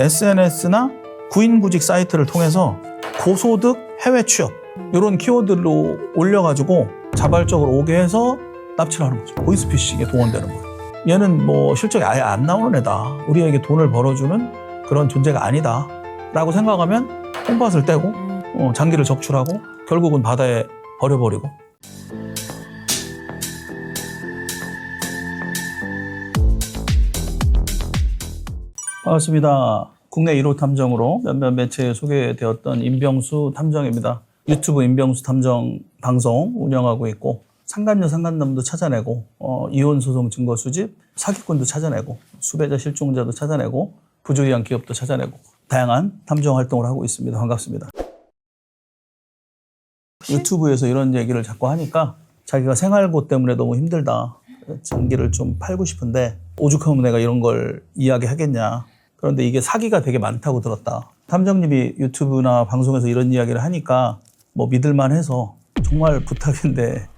SNS나 구인구직 사이트를 통해서 고소득 해외 취업 이런 키워드로 올려가지고 자발적으로 오게 해서 납치를 하는 거죠. 보이스피싱에 동원되는 거예요. 얘는 뭐 실적이 아예 안 나오는 애다. 우리에게 돈을 벌어주는 그런 존재가 아니다. 라고 생각하면 콩팥을 떼고 장기를 적출하고 결국은 바다에 버려버리고. 반갑습니다. 국내 1호 탐정으로 몇몇 매체에 소개되었던 임병수 탐정입니다. 유튜브 임병수 탐정 방송 운영하고 있고 상간녀 상간남도 찾아내고 이혼소송 증거 수집, 사기꾼도 찾아내고 수배자 실종자도 찾아내고 부주의한 기업도 찾아내고 다양한 탐정 활동을 하고 있습니다. 반갑습니다. 유튜브에서 이런 얘기를 자꾸 하니까 자기가 생활고 때문에 너무 힘들다. 장기를 좀 팔고 싶은데 오죽하면 내가 이런 걸 이야기하겠냐. 그런데 이게 사기가 되게 많다고 들었다. 탐정님이 유튜브나 방송에서 이런 이야기를 하니까 뭐 믿을만 해서 정말 부탁인데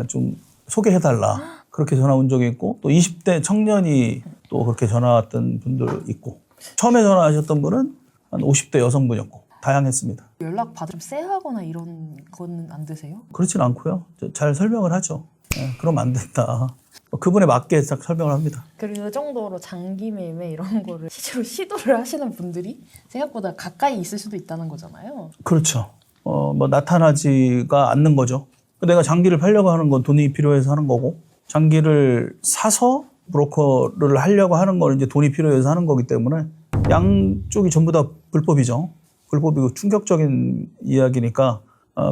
좀 소개해달라. 그렇게 전화 온 적이 있고 또 20대 청년이 또 그렇게 전화 왔던 분들 있고 처음에 전화하셨던 분은 한 50대 여성분이었고 다양했습니다. 연락 받으면 쎄하거나 이런 거는 안 드세요? 그렇진 않고요. 잘 설명을 하죠. 그럼 안 된다. 그분에 맞게 딱 설명을 합니다. 그 정도로 장기 매매 이런 거를 실제로 시도를 하시는 분들이 생각보다 가까이 있을 수도 있다는 거잖아요. 그렇죠. 뭐 나타나지가 않는 거죠. 내가 장기를 팔려고 하는 건 돈이 필요해서 하는 거고 장기를 사서 브로커를 하려고 하는 건 이제 돈이 필요해서 하는 거기 때문에 양쪽이 전부 다 불법이죠. 불법이고 충격적인 이야기니까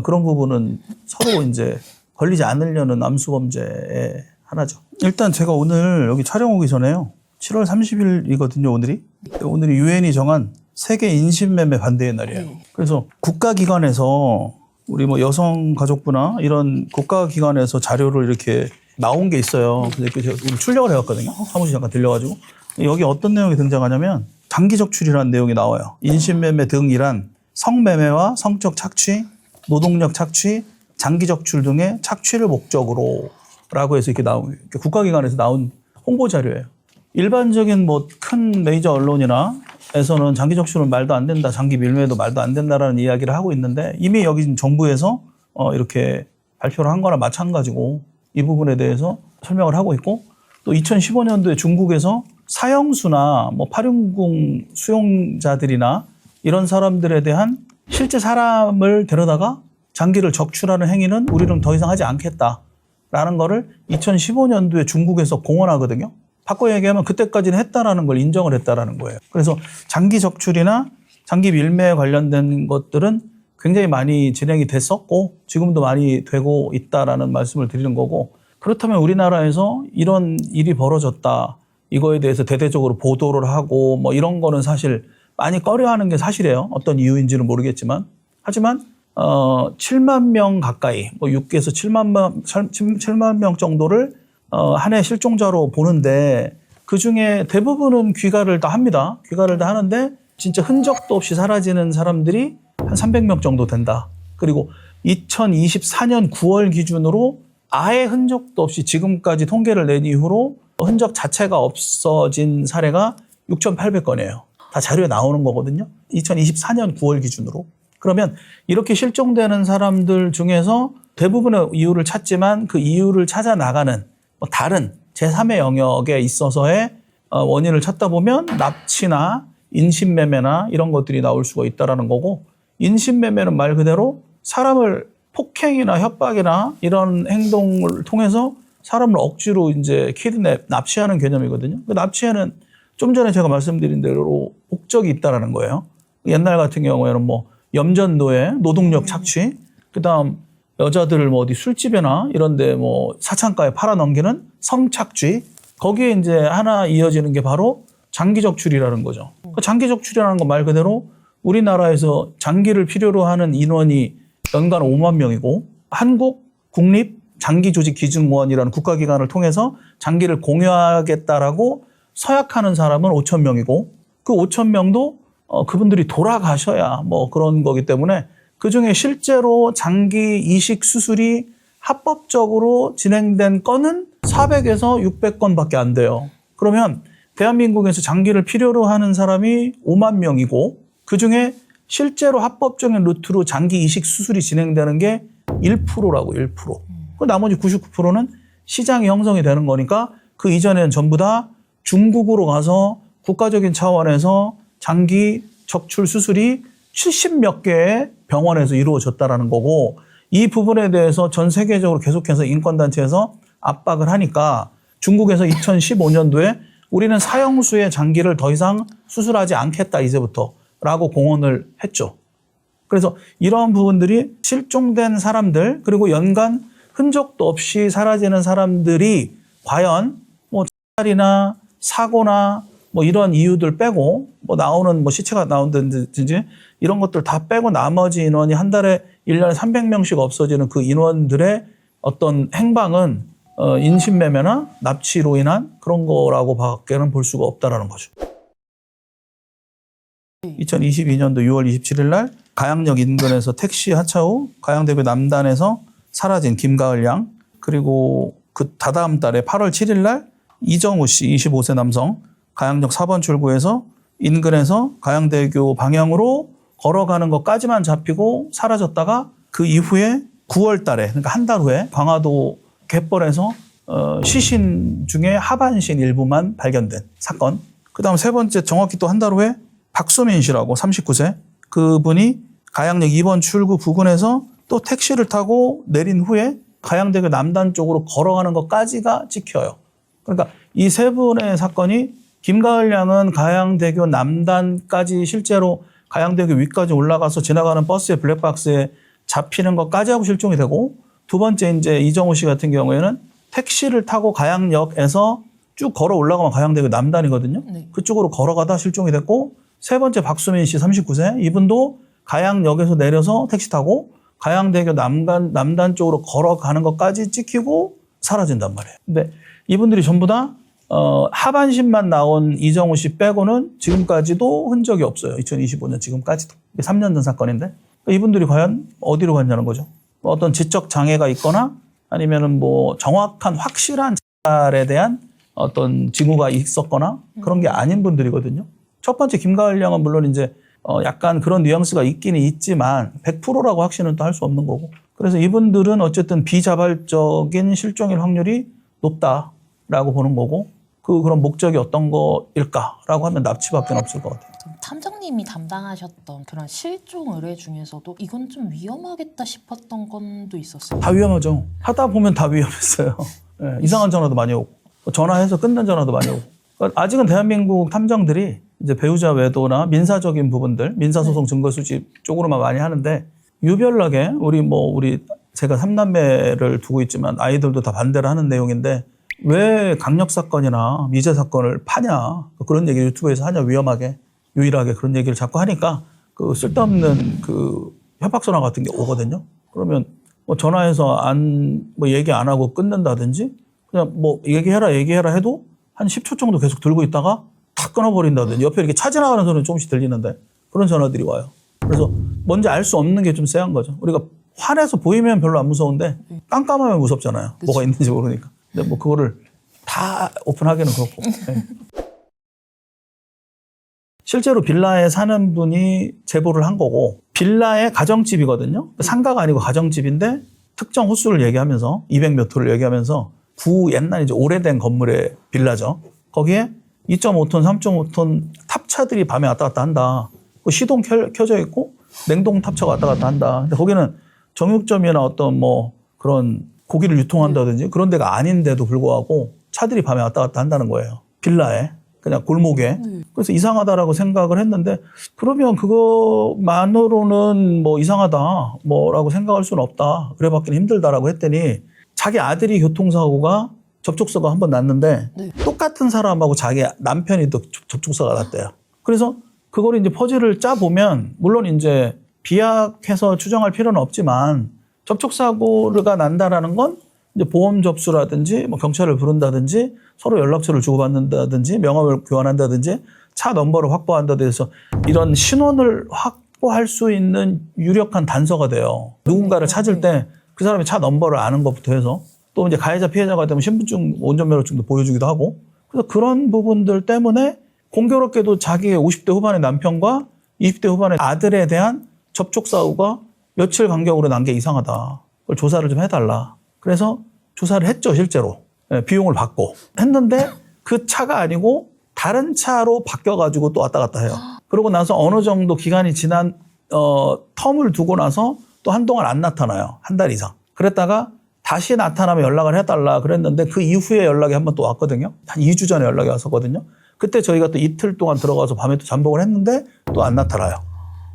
그런 부분은 서로 이제 걸리지 않으려는 암수범죄의 하나죠. 일단 제가 오늘 여기 촬영 오기 전에요. 7월 30일이거든요, 오늘이. 오늘이 유엔이 정한 세계 인신매매 반대의 날이에요. 네. 그래서 국가기관에서 우리 뭐 여성가족부나 이런 국가기관에서 자료를 이렇게 나온 게 있어요. 근데 제가 오늘 출력을 해왔거든요. 사무실 잠깐 들려가지고. 여기 어떤 내용이 등장하냐면 장기적출이라는 내용이 나와요. 인신매매 등이란 성매매와 성적 착취, 노동력 착취, 장기적출 등의 착취를 목적으로 라고 해서 이렇게 나온 국가기관에서 나온 홍보 자료예요. 일반적인 뭐 큰 메이저 언론이나 에서는 장기적출은 말도 안 된다, 장기 밀매도 말도 안 된다라는 이야기를 하고 있는데 이미 여기 정부에서 이렇게 발표를 한 거나 마찬가지고 이 부분에 대해서 설명을 하고 있고 또 2015년도에 중국에서 사형수나 뭐 8인궁 수용자들이나 이런 사람들에 대한 실제 사람을 데려다가 장기를 적출하는 행위는 우리는 더 이상 하지 않겠다라는 거를 2015년도에 중국에서 공언하거든요. 바꿔 얘기하면 그때까지는 했다라는 걸 인정을 했다라는 거예요. 그래서 장기 적출이나 장기 밀매에 관련된 것들은 굉장히 많이 진행이 됐었고 지금도 많이 되고 있다라는 말씀을 드리는 거고 그렇다면 우리나라에서 이런 일이 벌어졌다. 이거에 대해서 대대적으로 보도를 하고 뭐 이런 거는 사실 많이 꺼려하는 게 사실이에요. 어떤 이유인지는 모르겠지만. 하지만 7만 명 가까이 뭐 6에서 7만 명 정도를 한 해 실종자로 보는데 그중에 대부분은 귀가를 다 합니다. 귀가를 다 하는데 진짜 흔적도 없이 사라지는 사람들이 한 300명 정도 된다. 그리고 2024년 9월 기준으로 아예 흔적도 없이 지금까지 통계를 낸 이후로 흔적 자체가 없어진 사례가 6,800건이에요. 다 자료에 나오는 거거든요. 2024년 9월 기준으로. 그러면 이렇게 실종되는 사람들 중에서 대부분의 이유를 찾지만 그 이유를 찾아 나가는 다른 제3의 영역에 있어서의 원인을 찾다 보면 납치나 인신매매나 이런 것들이 나올 수가 있다는 거고 인신매매는 말 그대로 사람을 폭행이나 협박이나 이런 행동을 통해서 사람을 억지로 이제 키드냅, 납치하는 개념이거든요. 그 납치에는 좀 전에 제가 말씀드린 대로 목적이 있다는 거예요. 옛날 같은 경우에는 뭐 염전노예, 노동력 착취, 그다음 여자들을 뭐 어디 술집이나 이런 데 뭐 사창가에 팔아넘기는 성착취, 거기에 이제 하나 이어지는 게 바로 장기적출이라는 거죠. 그 장기적출이라는 거 말 그대로 우리나라에서 장기를 필요로 하는 인원이 연간 5만 명이고 한국 국립 장기조직기준모원이라는 국가기관을 통해서 장기를 공유하겠다라고 서약하는 사람은 5천 명이고 그 5천 명도 그분들이 돌아가셔야 뭐 그런 거기 때문에 그중에 실제로 장기 이식 수술이 합법적으로 진행된 건은 400에서 600건밖에 안 돼요. 그러면 대한민국에서 장기를 필요로 하는 사람이 5만 명이고 그중에 실제로 합법적인 루트로 장기 이식 수술이 진행되는 게 1%라고 1%. 그 나머지 99%는 시장이 형성이 되는 거니까 그 이전에는 전부 다 중국으로 가서 국가적인 차원에서 장기 적출 수술이 70몇 개의 병원에서 이루어졌다라는 거고 이 부분에 대해서 전 세계적으로 계속해서 인권단체에서 압박을 하니까 중국에서 2015년도에 우리는 사형수의 장기를 더 이상 수술하지 않겠다 이제부터 라고 공언을 했죠. 그래서 이런 부분들이 실종된 사람들 그리고 연간 흔적도 없이 사라지는 사람들이 과연 뭐 자살이나 사고나 뭐 이런 이유들 빼고 뭐 나오는 뭐 시체가 나온다든지 이런 것들 다 빼고 나머지 인원이 한 달에 1년에 300명씩 없어지는 그 인원들의 어떤 행방은 인신매매나 납치로 인한 그런 거라고 밖에는 볼 수가 없다라는 거죠. 2022년도 6월 27일 날 가양역 인근에서 택시 하차 후 가양대교 남단에서 사라진 김가을 양 그리고 그 다다음 달에 8월 7일 날 이정우 씨 25세 남성 가양역 4번 출구에서 인근에서 가양대교 방향으로 걸어가는 것까지만 잡히고 사라졌다가 그 이후에 9월 달에 그러니까 한 달 후에 광화도 갯벌에서 시신 중에 하반신 일부만 발견된 사건. 그다음 세 번째 정확히 또 한 달 후에 박수민 씨라고 39세 그분이 가양역 2번 출구 부근에서 또 택시를 타고 내린 후에 가양대교 남단 쪽으로 걸어가는 것까지가 찍혀요. 그러니까 이 세 분의 사건이 김가을 양은 가양대교 남단까지 실제로 가양대교 위까지 올라가서 지나가는 버스의 블랙박스에 잡히는 것까지 하고 실종이 되고 두 번째 이제 이정우 씨 같은 경우에는 택시를 타고 가양역에서 쭉 걸어 올라가면 가양대교 남단이거든요. 네. 그쪽으로 걸어가다 실종이 됐고 세 번째 박수민 씨 39세 이분도 가양역에서 내려서 택시 타고 가양대교 남단 쪽으로 걸어가는 것까지 찍히고 사라진단 말이에요. 근데 이분들이 전부 다 하반신만 나온 이정우 씨 빼고는 지금까지도 흔적이 없어요. 2025년 지금까지도. 3년 전 사건인데 이분들이 과연 어디로 갔냐는 거죠. 뭐 어떤 지적 장애가 있거나 아니면은 뭐 정확한 확실한 자살에 대한 어떤 징후가 있었거나 그런 게 아닌 분들이거든요. 첫 번째 김가을 양은 물론 이제 약간 그런 뉘앙스가 있기는 있지만 100%라고 확신은 또 할 수 없는 거고. 그래서 이분들은 어쨌든 비자발적인 실종일 확률이 높다라고 보는 거고 그런 목적이 어떤 거일까라고 하면 납치밖에 없을 것 같아요. 탐정님이 담당하셨던 그런 실종 의뢰 중에서도 이건 좀 위험하겠다 싶었던 건도 있었어요. 다 위험하죠. 하다 보면 다 위험했어요. 네, 이상한 전화도 많이 오고 전화해서 끊는 전화도 많이 오고. 그러니까 아직은 대한민국 탐정들이 이제 배우자 외도나 민사적인 부분들, 민사소송 증거 수집 쪽으로만 많이 하는데 유별나게 우리 제가 3남매를 두고 있지만 아이들도 다 반대를 하는 내용인데 왜 강력 사건이나 미제 사건을 파냐 그런 얘기를 유튜브에서 하냐 위험하게 유일하게 그런 얘기를 자꾸 하니까 그 쓸데없는 그 협박 전화 같은 게 오거든요. 그러면 뭐 전화해서 뭐 얘기 안 하고 끊는다든지 그냥 뭐 얘기해라 해도 한 10초 정도 계속 들고 있다가 탁 끊어버린다든지 옆에 이렇게 차지나가는 소리는 조금씩 들리는데 그런 전화들이 와요. 그래서 뭔지 알 수 없는 게 좀 쎄한 거죠. 우리가 화내서 보이면 별로 안 무서운데 깜깜하면 무섭잖아요. 그치. 뭐가 있는지 모르니까. 근데 뭐 그거를 다 오픈하기는 그렇고. 네. 실제로 빌라에 사는 분이 제보를 한 거고 빌라의 가정집이거든요. 상가가 아니고 가정집인데 특정 호수를 얘기하면서 200몇 호를 얘기하면서 옛날 이제 오래된 건물의 빌라죠. 거기에 2.5톤, 3.5톤 탑차들이 밤에 왔다 갔다 한다. 시동 켜져 있고 냉동 탑차가 왔다 갔다 한다. 근데 거기는 정육점이나 어떤 뭐 그런 고기를 유통한다든지 그런 데가 아닌데도 불구하고 차들이 밤에 왔다 갔다 한다는 거예요. 빌라에. 그냥 골목에. 그래서 이상하다라고 생각을 했는데 그러면 그거만으로는 뭐 이상하다 뭐라고 생각할 수는 없다. 그래 받기는 힘들다라고 했더니 자기 아들이 교통사고가 접촉사고가 한 번 났는데 똑같은 사람하고 자기 남편이 또 접촉사고가 났대요. 그래서 그걸 이제 퍼즐을 짜보면 물론 이제 비약해서 추정할 필요는 없지만 접촉사고가 난다라는 건 이제 보험 접수라든지 뭐 경찰을 부른다든지 서로 연락처를 주고받는다든지 명함을 교환한다든지 차 넘버를 확보한다든지 해서 이런 신원을 확보할 수 있는 유력한 단서가 돼요. 누군가를 찾을 때 그 사람의 차 넘버를 아는 것부터 해서 또 이제 가해자 피해자가 되면 신분증 운전면허증도 보여주기도 하고 그래서 그런 부분들 때문에 공교롭게도 자기의 50대 후반의 남편과 20대 후반의 아들에 대한 접촉 사고가 며칠 간격으로 난 게 이상하다. 그걸 조사를 좀 해달라. 그래서 조사를 했죠, 실제로. 비용을 받고. 했는데 그 차가 아니고 다른 차로 바뀌어가지고 또 왔다 갔다 해요. 그러고 나서 어느 정도 기간이 지난 텀을 두고 나서 또 한동안 안 나타나요. 한 달 이상. 그랬다가 다시 나타나면 연락을 해달라 그랬는데 그 이후에 연락이 한 번 또 왔거든요. 한 2주 전에 연락이 왔었거든요. 그때 저희가 또 이틀 동안 들어가서 밤에 또 잠복을 했는데 또 안 나타나요.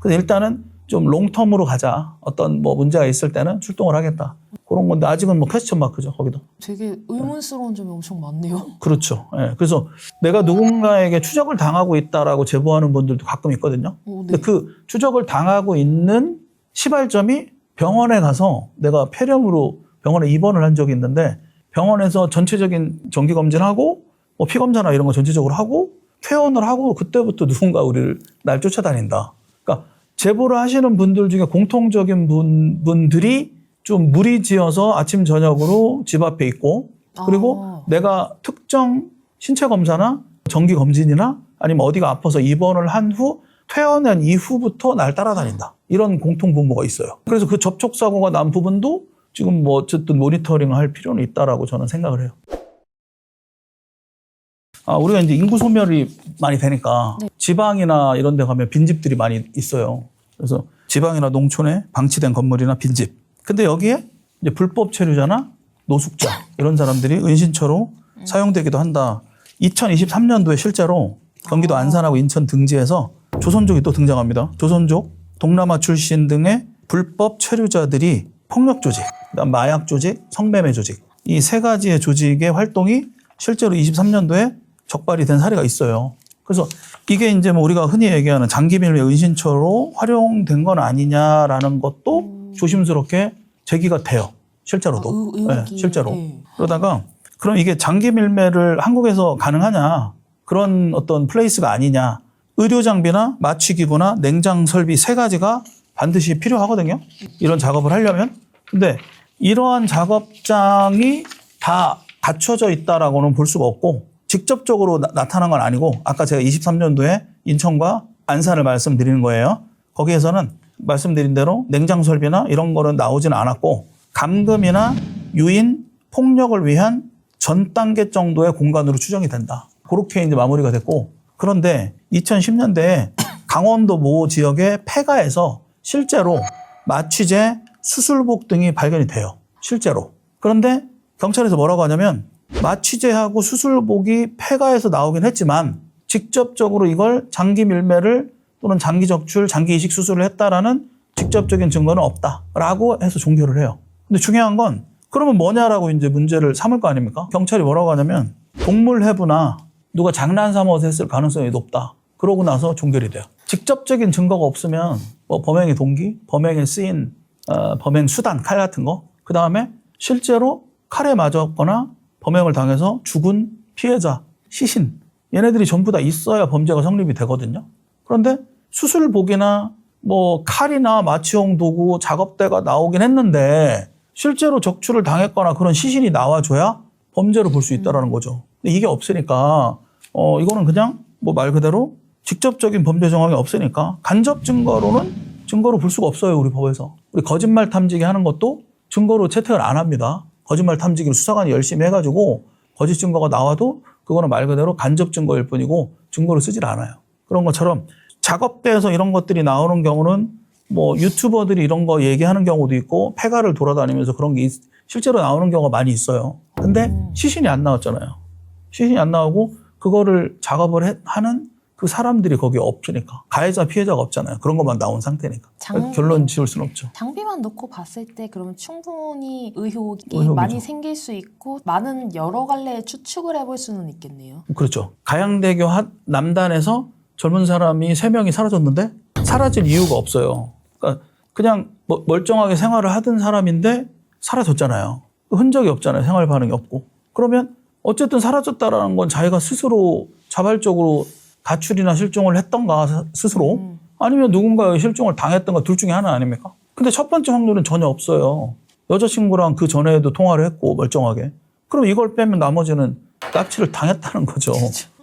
그래서 일단은 좀 롱텀으로 가자. 어떤 뭐 문제가 있을 때는 출동을 하겠다. 그런 건데 아직은 뭐 퀘스천 마크죠, 거기도. 되게 의문스러운 점이 엄청 많네요. 그렇죠. 예. 그래서 내가 누군가에게 추적을 당하고 있다라고 제보하는 분들도 가끔 있거든요. 네. 근데 그 추적을 당하고 있는 시발점이 병원에 가서 내가 폐렴으로 병원에 입원을 한 적이 있는데 병원에서 전체적인 정기검진하고 뭐 피검사나 이런 거 전체적으로 하고 퇴원을 하고 그때부터 누군가 우리를 날 쫓아다닌다. 그러니까 제보를 하시는 분들 중에 공통적인 분들이 좀 무리지어서 아침 저녁으로 집 앞에 있고 그리고 내가 특정 신체 검사나 정기 검진이나 아니면 어디가 아파서 입원을 한 후 퇴원한 이후부터 날 따라다닌다. 이런 공통 분모가 있어요. 그래서 그 접촉 사고가 난 부분도 지금 뭐 어쨌든 모니터링 할 필요는 있다라고 저는 생각을 해요. 우리가 이제 인구 소멸이 많이 되니까 네. 지방이나 이런 데 가면 빈집들이 많이 있어요. 그래서 지방이나 농촌에 방치된 건물이나 빈집. 근데 여기에 이제 불법 체류자나 노숙자 이런 사람들이 은신처로 사용되기도 한다. 2023년도에 실제로 경기도 안산하고 인천 등지에서 조선족이 또 등장합니다. 조선족, 동남아 출신 등의 불법 체류자들이 폭력 조직, 그다음 마약 조직, 성매매 조직 이 세 가지의 조직의 활동이 실제로 23년도에 적발이 된 사례가 있어요. 그래서 이게 이제 뭐 우리가 흔히 얘기하는 장기밀매 은신처로 활용된 건 아니냐라는 것도 조심스럽게 제기가 돼요. 실제로도. 네, 실제로. 네. 그러다가 그럼 이게 장기밀매를 한국에서 가능하냐? 그런 어떤 플레이스가 아니냐? 의료 장비나 마취기구나 냉장 설비 세 가지가 반드시 필요하거든요. 이런 작업을 하려면. 근데 이러한 작업장이 다 갖춰져 있다라고는 볼 수가 없고 직접적으로 나타난 건 아니고 아까 제가 23년도에 인천과 안산을 말씀드리는 거예요. 거기에서는 말씀드린 대로 냉장 설비나 이런 거는 나오지는 않았고 감금이나 유인, 폭력을 위한 전 단계 정도의 공간으로 추정이 된다. 그렇게 이제 마무리가 됐고 그런데 2010년대에 강원도 모 지역의 폐가에서 실제로 마취제, 수술복 등이 발견이 돼요. 실제로. 그런데 경찰에서 뭐라고 하냐면 마취제하고 수술복이 폐가에서 나오긴 했지만 직접적으로 이걸 장기 밀매를 또는 장기 적출, 장기 이식 수술을 했다라는 직접적인 증거는 없다라고 해서 종결을 해요. 근데 중요한 건 그러면 뭐냐라고 이제 문제를 삼을 거 아닙니까? 경찰이 뭐라고 하냐면 동물 해부나 누가 장난 삼아서 했을 가능성이 높다. 그러고 나서 종결이 돼요. 직접적인 증거가 없으면 뭐 범행의 동기, 범행에 쓰인 범행 수단, 칼 같은 거, 그 다음에 실제로 칼에 맞았거나 범행을 당해서 죽은 피해자, 시신, 얘네들이 전부 다 있어야 범죄가 성립이 되거든요. 그런데 수술복이나 뭐 칼이나 마취용 도구, 작업대가 나오긴 했는데 실제로 적출을 당했거나 그런 시신이 나와줘야 범죄로 볼 수 있다는 거죠. 근데 이게 없으니까 이거는 그냥 뭐 말 그대로 직접적인 범죄 정황이 없으니까 간접 증거로는 증거로 볼 수가 없어요. 우리 법에서. 우리 거짓말 탐지기 하는 것도 증거로 채택을 안 합니다. 거짓말 탐지기를 수사관이 열심히 해가지고 거짓 증거가 나와도 그거는 말 그대로 간접 증거일 뿐이고 증거로 쓰질 않아요. 그런 것처럼 작업대에서 이런 것들이 나오는 경우는 뭐 유튜버들이 이런 거 얘기하는 경우도 있고 폐가를 돌아다니면서 그런 게 실제로 나오는 경우가 많이 있어요. 근데 시신이 안 나왔잖아요. 시신이 안 나오고 그거를 작업을 하는 그 사람들이 거기에 없으니까. 가해자, 피해자가 없잖아요. 그런 것만 나온 상태니까. 결론 지을 수는 없죠. 장비만 놓고 봤을 때 그러면 충분히 의혹이 의혹이죠. 많이 생길 수 있고 많은 여러 갈래의 추측을 해볼 수는 있겠네요. 그렇죠. 가양대교 남단에서 젊은 사람이 3명이 사라졌는데 사라질 이유가 없어요. 그러니까 그냥 멀쩡하게 생활을 하던 사람인데 사라졌잖아요. 흔적이 없잖아요. 생활 반응이 없고. 그러면 어쨌든 사라졌다라는 건 자기가 스스로 자발적으로 가출이나 실종을 했던가 스스로 아니면 누군가의 실종을 당했던가 둘 중에 하나 아닙니까? 근데 첫 번째 확률은 전혀 없어요. 여자친구랑 그 전에도 통화를 했고 멀쩡하게. 그럼 이걸 빼면 나머지는 납치를 당했다는 거죠.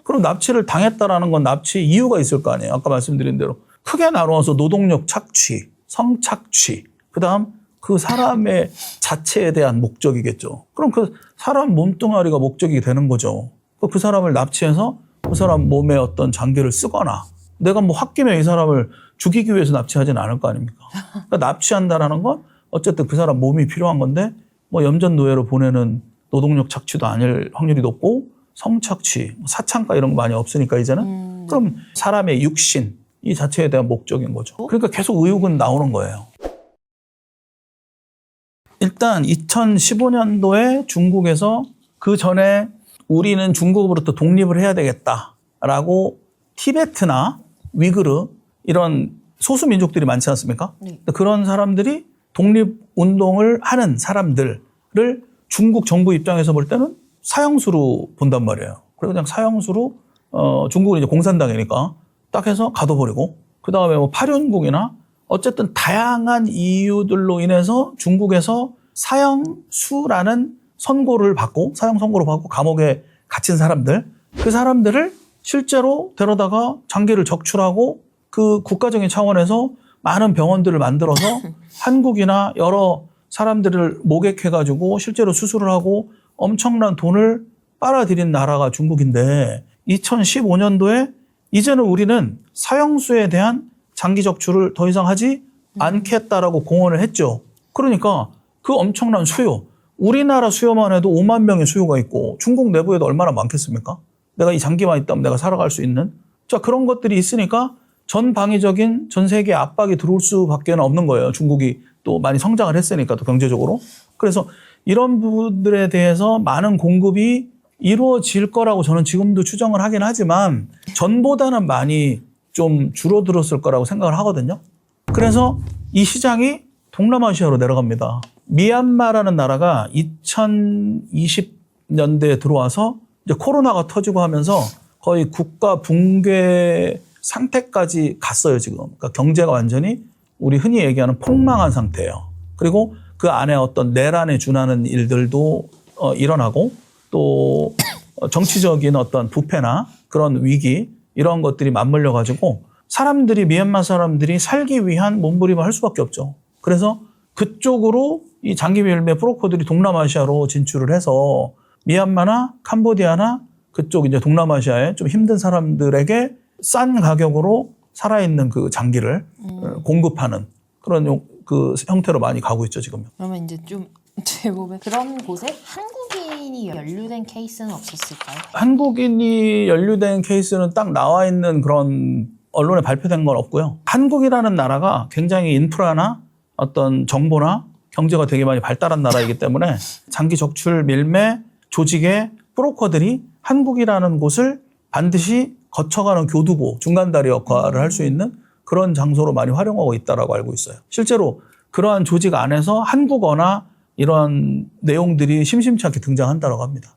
그럼 납치를 당했다라는 건 납치 이유가 있을 거 아니에요. 아까 말씀드린 대로 크게 나누어서 노동력 착취, 성착취, 그다음 그 사람의 자체에 대한 목적이겠죠. 그럼 그 사람 몸뚱아리가 목적이 되는 거죠. 그 사람을 납치해서 그 사람 몸에 어떤 장기를 쓰거나 내가 뭐 홧김에 이 사람을 죽이기 위해서 납치하지는 않을 거 아닙니까? 그러니까 납치한다라는 건 어쨌든 그 사람 몸이 필요한 건데 뭐 염전노예로 보내는 노동력 착취도 아닐 확률이 높고 성착취, 사창가 이런 거 많이 없으니까 이제는 그럼 사람의 육신 이 자체에 대한 목적인 거죠. 그러니까 계속 의혹은 나오는 거예요. 일단 2015년도에 중국에서 그 전에 우리는 중국으로부터 독립을 해야 되겠다라고 티베트나 위그르 이런 소수 민족들이 많지 않습니까? 네. 그런 사람들이 독립운동을 하는 사람들을 중국 정부 입장에서 볼 때는 사형수로 본단 말이에요. 그리고 그냥 사형수로 중국은 이제 공산당이니까 딱 해서 가둬버리고 그다음에 뭐 파륜국이나 어쨌든 다양한 이유들로 인해서 중국에서 사형수라는 선고를 받고 사형 선고를 받고 감옥에 갇힌 사람들 그 사람들을 실제로 데려다가 장기를 적출하고 그 국가적인 차원에서 많은 병원들을 만들어서 한국이나 여러 사람들을 모객해가지고 실제로 수술을 하고 엄청난 돈을 빨아들인 나라가 중국인데 2015년도에 이제는 우리는 사형수에 대한 장기 적출을 더 이상 하지 않겠다라고 공언을 했죠. 그러니까 그 엄청난 수요, 우리나라 수요만 해도 5만 명의 수요가 있고 중국 내부에도 얼마나 많겠습니까? 내가 이 장기만 있다면 내가 살아갈 수 있는 자 그런 것들이 있으니까 전방위적인 전 세계 압박이 들어올 수밖에 없는 거예요. 중국이 또 많이 성장을 했으니까 또 경제적으로. 그래서 이런 부분들에 대해서 많은 공급이 이루어질 거라고 저는 지금도 추정을 하긴 하지만 전보다는 많이 좀 줄어들었을 거라고 생각을 하거든요. 그래서 이 시장이 동남아시아로 내려갑니다. 미얀마라는 나라가 2020년대에 들어와서 이제 코로나가 터지고 하면서 거의 국가 붕괴 상태까지 갔어요, 지금. 그러니까 경제가 완전히 우리 흔히 얘기하는 폭망한 상태예요. 그리고 그 안에 어떤 내란에 준하는 일들도 일어나고 또 정치적인 어떤 부패나 그런 위기 이런 것들이 맞물려 가지고 사람들이 미얀마 사람들이 살기 위한 몸부림을 할 수밖에 없죠. 그래서 그쪽으로 이 장기 밀매 브로커들이 동남아시아로 진출을 해서 미얀마나 캄보디아나 그쪽 이제 동남아시아의 좀 힘든 사람들에게 싼 가격으로 살아있는 그 장기를 공급하는 그런 그 형태로 많이 가고 있죠, 지금. 그러면 이제 좀 대부분 그런 곳에 한국인이 연루된 케이스는 없었을까요? 한국인이 연루된 케이스는 딱 나와 있는 그런 언론에 발표된 건 없고요. 한국이라는 나라가 굉장히 인프라나 어떤 정보나 경제가 되게 많이 발달한 나라이기 때문에 장기 적출 밀매 조직의 브로커들이 한국이라는 곳을 반드시 거쳐가는 교두보, 중간다리 역할을 할 수 있는 그런 장소로 많이 활용하고 있다고 알고 있어요. 실제로 그러한 조직 안에서 한국어나 이런 내용들이 심심치 않게 등장한다고 합니다.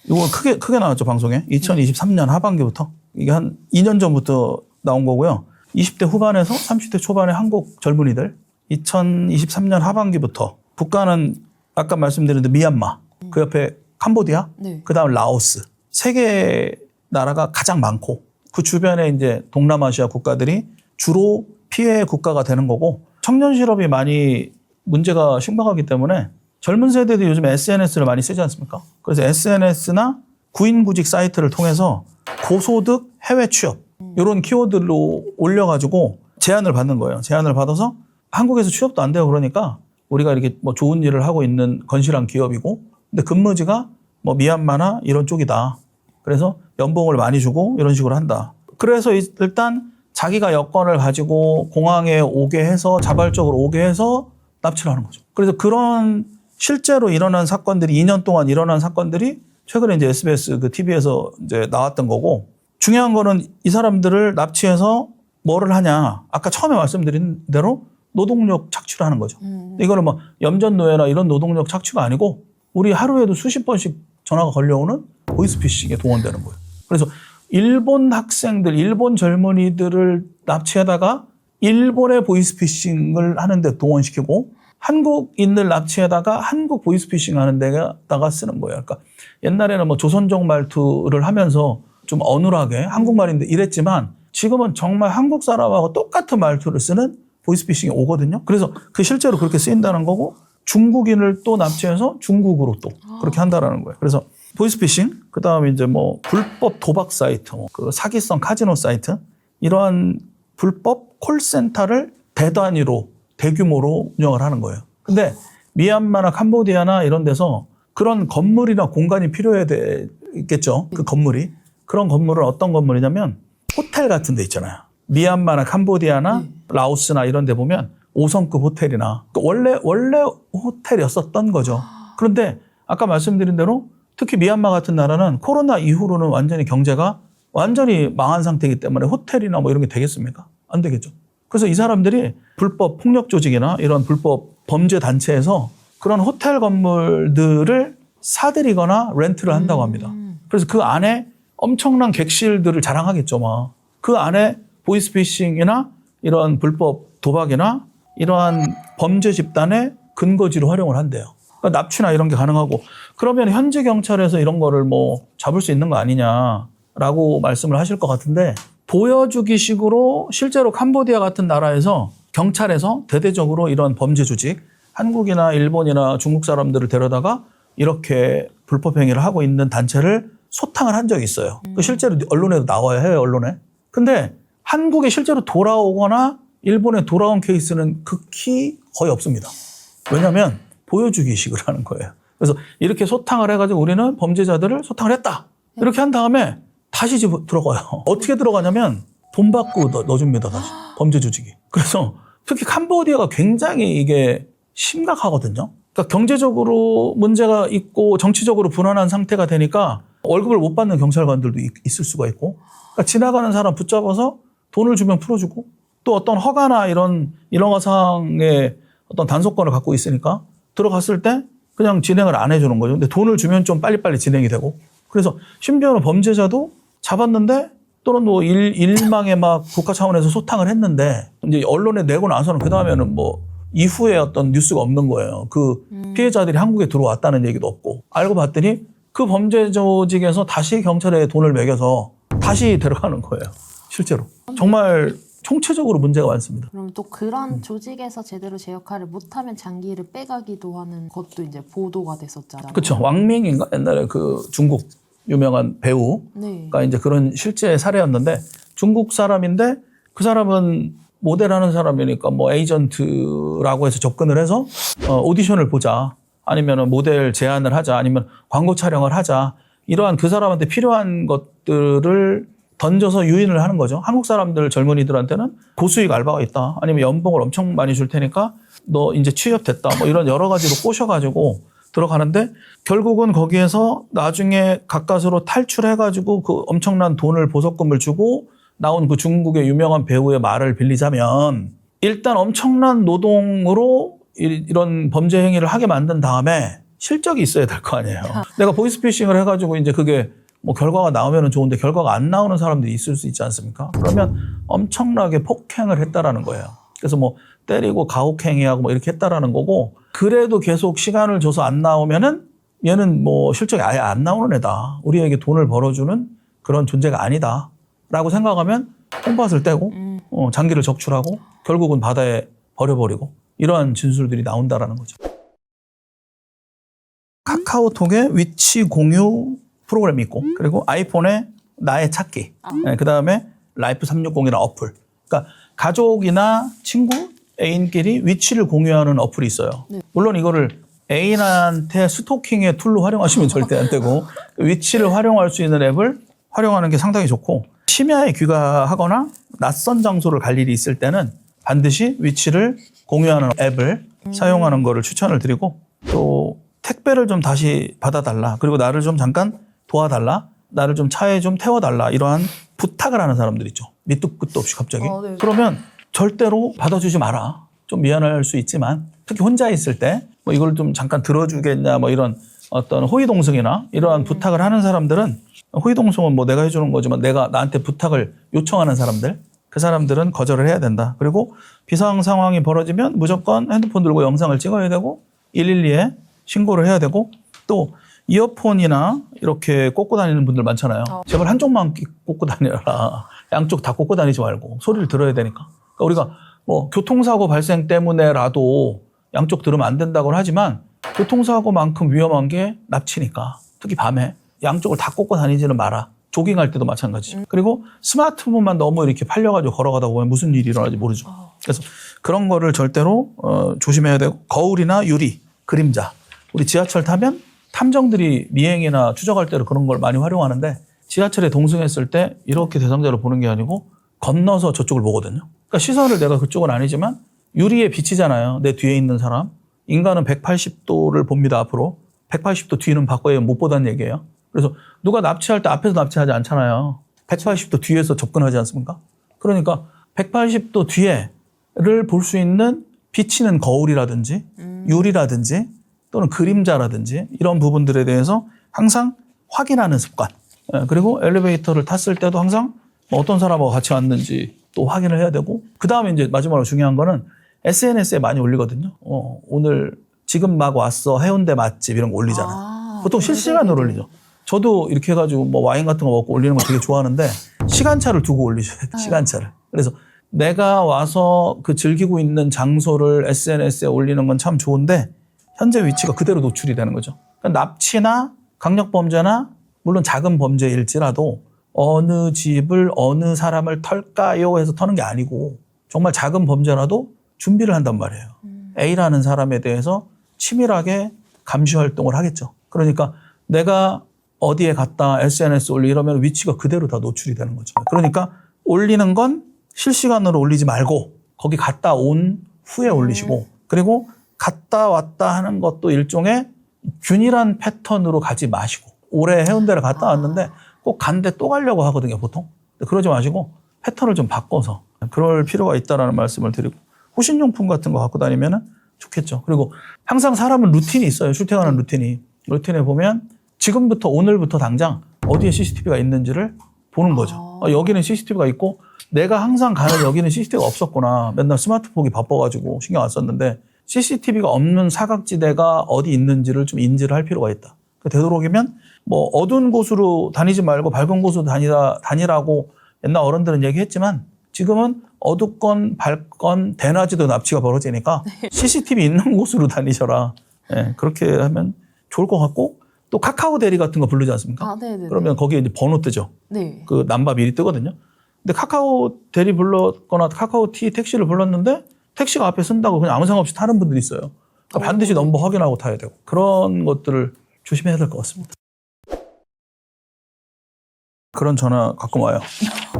이거 크게 나왔죠, 방송에. 2023년 하반기부터. 이게 한 2년 전부터 나온 거고요. 20대 후반에서 30대 초반의 한국 젊은이들 2023년 하반기부터 국가는 아까 말씀드린 미얀마, 그 옆에 캄보디아, 네. 그다음 라오스 세 개 나라가 가장 많고 그 주변에 이제 동남아시아 국가들이 주로 피해 국가가 되는 거고 청년 실업이 많이 문제가 심각하기 때문에 젊은 세대들이 요즘 SNS를 많이 쓰지 않습니까? 그래서 SNS나 구인구직 사이트를 통해서 고소득 해외 취업 이런 키워드로 올려가지고 제안을 받는 거예요. 제안을 받아서 한국에서 취업도 안 돼요. 그러니까 우리가 이렇게 뭐 좋은 일을 하고 있는 건실한 기업이고 근데 근무지가 뭐 미얀마나 이런 쪽이다. 그래서 연봉을 많이 주고 이런 식으로 한다. 그래서 일단 자기가 여권을 가지고 공항에 오게 해서 자발적으로 오게 해서 납치를 하는 거죠. 그래서 그런 실제로 일어난 사건들이 2년 동안 일어난 사건들이 최근에 이제 SBS 그 TV에서 이제 나왔던 거고 중요한 거는 이 사람들을 납치해서 뭐를 하냐. 아까 처음에 말씀드린 대로 노동력 착취를 하는 거죠. 이거는 뭐 염전노예나 이런 노동력 착취가 아니고 우리 하루에도 수십 번씩 전화가 걸려오는 보이스피싱에 동원되는 거예요. 그래서 일본 학생들, 일본 젊은이들을 납치하다가 일본의 보이스피싱을 하는데 동원시키고 한국인들 납치에다가 한국 보이스피싱 하는 데다가 쓰는 거예요. 그러니까 옛날에는 뭐 조선족 말투를 하면서 좀 어눌하게 한국말인데 이랬지만 지금은 정말 한국 사람하고 똑같은 말투를 쓰는 보이스피싱이 오거든요. 그래서 그 실제로 그렇게 쓰인다는 거고 중국인을 또 납치해서 중국으로 또 그렇게 한다라는 거예요. 그래서 보이스피싱, 그 다음에 이제 뭐 불법 도박 사이트, 그 사기성 카지노 사이트, 이러한 불법 콜센터를 대단위로 대규모로 운영을 하는 거예요. 근데 미얀마나 캄보디아나 이런 데서 그런 건물이나 공간이 필요해야 되겠죠. 그 건물이. 그런 건물은 어떤 건물이냐면 호텔 같은 데 있잖아요. 미얀마나 캄보디아나 라오스나 이런 데 보면 5성급 호텔이나 원래 호텔이었었던 거죠. 그런데 아까 말씀드린 대로 특히 미얀마 같은 나라는 코로나 이후로는 완전히 경제가 완전히 망한 상태이기 때문에 호텔이나 뭐 이런 게 되겠습니까? 안 되겠죠. 그래서 이 사람들이 불법 폭력 조직이나 이런 불법 범죄 단체에서 그런 호텔 건물들을 사들이거나 렌트를 한다고 합니다. 그래서 그 안에 엄청난 객실들을 자랑하겠죠. 막. 그 안에 보이스피싱이나 이런 불법 도박이나 이러한 범죄 집단의 근거지로 활용을 한대요. 그러니까 납치나 이런 게 가능하고 그러면 현지 경찰에서 이런 거를 뭐 잡을 수 있는 거 아니냐라고 말씀을 하실 것 같은데 보여주기 식으로 실제로 캄보디아 같은 나라에서 경찰에서 대대적으로 이런 범죄 조직 한국이나 일본이나 중국 사람들을 데려다가 이렇게 불법 행위를 하고 있는 단체를 소탕을 한 적이 있어요. 실제로 언론에도 나와요. 해외 언론에. 근데 한국에 실제로 돌아오거나 일본에 돌아온 케이스는 극히 거의 없습니다. 왜냐하면 보여주기 식을 하는 거예요. 그래서 이렇게 소탕을 해가지고 우리는 범죄자들을 소탕을 했다. 이렇게 한 다음에 다시 집 들어가요. 어떻게 들어가냐면 돈 받고 넣어줍니다. 다시. 범죄 조직이. 그래서 특히 캄보디아가 굉장히 이게 심각하거든요. 그러니까 경제적으로 문제가 있고 정치적으로 불안한 상태가 되니까 월급을 못 받는 경찰관들도 있을 수가 있고 그러니까 지나가는 사람 붙잡아서 돈을 주면 풀어주고 또 어떤 허가나 이런 일허가상의 어떤 단속권을 갖고 있으니까 들어갔을 때 그냥 진행을 안 해주는 거죠. 근데 돈을 주면 좀 빨리빨리 진행이 되고 그래서 심지어는 범죄자도 잡았는데 또는 뭐 일망에 막 국가 차원에서 소탕을 했는데 이제 언론에 내고 나서는 그 다음에는 뭐 이후에 어떤 뉴스가 없는 거예요. 그 피해자들이 한국에 들어왔다는 얘기도 없고 알고 봤더니 그 범죄 조직에서 다시 경찰에 돈을 매겨서 다시 데려가는 거예요. 실제로. 정말 총체적으로 문제가 많습니다. 그럼 또 그런 조직에서 제대로 제 역할을 못하면 장기를 빼가기도 하는 것도 이제 보도가 됐었잖아요. 그렇죠. 왕밍인가? 옛날에 그 중국 유명한 배우가 네. 이제 그런 실제 사례였는데 중국 사람인데 그 사람은 모델하는 사람이니까 뭐 에이전트라고 해서 접근을 해서 오디션을 보자. 아니면 모델 제안을 하자. 아니면 광고 촬영을 하자. 이러한 그 사람한테 필요한 것들을 던져서 유인을 하는 거죠. 한국 사람들 젊은이들한테는 고수익 알바가 있다. 아니면 연봉을 엄청 많이 줄 테니까 너 이제 취업됐다. 뭐 이런 여러 가지로 꼬셔가지고 들어가는데 결국은 거기에서 나중에 가까스로 탈출해가지고 그 엄청난 돈을 보석금을 주고 나온 그 중국의 유명한 배우의 말을 빌리자면 일단 엄청난 노동으로 이런 범죄 행위를 하게 만든 다음에 실적이 있어야 될 거 아니에요. 내가 보이스피싱을 해가지고 이제 그게 뭐 결과가 나오면 좋은데 결과가 안 나오는 사람들이 있을 수 있지 않습니까? 그러면 엄청나게 폭행을 했다라는 거예요. 그래서 뭐 때리고 가혹행위하고 뭐 이렇게 했다라는 거고 그래도 계속 시간을 줘서 안 나오면은 얘는 뭐 실적이 아예 안 나오는 애다. 우리에게 돈을 벌어주는 그런 존재가 아니다. 라고 생각하면 콩팥을 떼고 장기를 적출하고 결국은 바다에 버려버리고 이러한 진술들이 나온다라는 거죠. 카카오톡에 위치 공유 프로그램이 있고 그리고 아이폰에 나의 찾기 네, 그다음에 라이프 360이라는 어플 그러니까 가족이나 친구, 애인끼리 위치를 공유하는 어플이 있어요. 네. 물론 이거를 애인한테 스토킹의 툴로 활용하시면 절대 안 되고 위치를 활용할 수 있는 앱을 활용하는 게 상당히 좋고 심야에 귀가하거나 낯선 장소를 갈 일이 있을 때는 반드시 위치를 공유하는 앱을 사용하는 거를 추천을 드리고 또 택배를 좀 다시 받아달라. 그리고 나를 좀 잠깐 도와달라. 나를 좀 차에 좀 태워달라. 이러한 부탁을 하는 사람들 있죠. 밑도 끝도 없이 갑자기. 네. 그러면 절대로 받아주지 마라. 좀 미안할 수 있지만 특히 혼자 있을 때 뭐 이걸 좀 잠깐 들어주겠냐 뭐 이런 어떤 호의동성이나 이러한 부탁을 하는 사람들은 호의동성은 뭐 내가 해주는 거지만 내가 나한테 부탁을 요청하는 사람들 그 사람들은 거절을 해야 된다. 그리고 비상 상황이 벌어지면 무조건 핸드폰 들고 영상을 찍어야 되고 112에 신고를 해야 되고 또 이어폰이나 이렇게 꽂고 다니는 분들 많잖아요. 제발 한쪽만 꽂고 다니라. 양쪽 다 꽂고 다니지 말고 소리를 들어야 되니까. 그러니까 우리가 뭐 교통사고 발생 때문에라도 양쪽 들으면 안 된다고는 하지만 교통사고만큼 위험한 게 납치니까 특히 밤에 양쪽을 다 꽂고 다니지는 마라. 조깅할 때도 마찬가지. 그리고 스마트폰만 너무 이렇게 팔려가지고 걸어가다 보면 무슨 일이 일어날지 모르죠. 그래서 그런 거를 절대로 조심해야 되고 거울이나 유리, 그림자. 우리 지하철 타면 탐정들이 미행이나 추적할 때로 그런 걸 많이 활용하는데 지하철에 동승했을 때 이렇게 대상자를 보는 게 아니고 건너서 저쪽을 보거든요. 그러니까 시선을 내가 그쪽은 아니지만 유리에 비치잖아요. 내 뒤에 있는 사람. 인간은 180도를 봅니다. 앞으로. 180도 뒤는 바꿔야 못 보다는 얘기예요. 그래서 누가 납치할 때 앞에서 납치하지 않잖아요. 180도 뒤에서 접근하지 않습니까? 그러니까 180도 뒤에를 볼 수 있는 비치는 거울이라든지 유리라든지 또는 그림자라든지 이런 부분들에 대해서 항상 확인하는 습관. 그리고 엘리베이터를 탔을 때도 항상 어떤 사람하고 같이 왔는지 또 확인을 해야 되고 그다음에 이제 마지막으로 중요한 거는 SNS에 많이 올리거든요. 오늘 지금 막 왔어 해운대 맛집 이런 거 올리잖아요. 보통 실시간으로 올리죠. 저도 이렇게 해가지고 뭐 와인 같은 거 먹고 올리는 거 되게 좋아하는데 시간차를 두고 올리셔야 돼요. 시간차를. 그래서 내가 와서 그 즐기고 있는 장소를 SNS에 올리는 건 참 좋은데 현재 위치가 그대로 노출이 되는 거죠. 그러니까 납치나 강력범죄나 물론 작은 범죄일지라도 어느 집을 어느 사람을 털까요 해서 터는 게 아니고 정말 작은 범죄라도 준비를 한단 말이에요. A라는 사람에 대해서 치밀하게 감시 활동을 하겠죠. 그러니까 내가 어디에 갔다 SNS 올리 이러면 위치가 그대로 다 노출이 되는 거죠. 그러니까 올리는 건 실시간으로 올리지 말고 거기 갔다 온 후에 올리시고 그리고 갔다 왔다 하는 것도 일종의 균일한 패턴으로 가지 마시고 올해 해운대를 갔다 왔는데 꼭 간데 또 가려고 하거든요, 보통. 그러지 마시고 패턴을 좀 바꿔서 그럴 필요가 있다는 말씀을 드리고 호신용품 같은 거 갖고 다니면 좋겠죠. 그리고 항상 사람은 루틴이 있어요. 출퇴근하는 루틴이. 루틴에 보면 지금부터 오늘부터 당장 어디에 CCTV가 있는지를 보는 거죠. 여기는 CCTV가 있고 내가 항상 가는 여기는 CCTV가 없었구나. 맨날 스마트폰이 바빠가지고 신경 안 썼는데 CCTV가 없는 사각지대가 어디 있는지를 좀 인지를 할 필요가 있다. 되도록이면 뭐 어두운 곳으로 다니지 말고 밝은 곳으로 다니라고 옛날 어른들은 얘기했지만 지금은 어둡건 밝건 대낮에도 납치가 벌어지니까 CCTV 있는 곳으로 다니셔라. 네, 그렇게 하면 좋을 것 같고 또 카카오 대리 같은 거 부르지 않습니까? 그러면 거기에 이제 번호 뜨죠. 네. 그 남바 미리 뜨거든요. 근데 카카오 대리 불렀거나 카카오 T 택시를 불렀는데 택시가 앞에 쓴다고 그냥 아무 생각 없이 타는 분들이 있어요. 그러니까 반드시 넘버 확인하고 타야 되고 그런 것들을 조심해야 될 것 같습니다. 그런 전화 가끔 와요.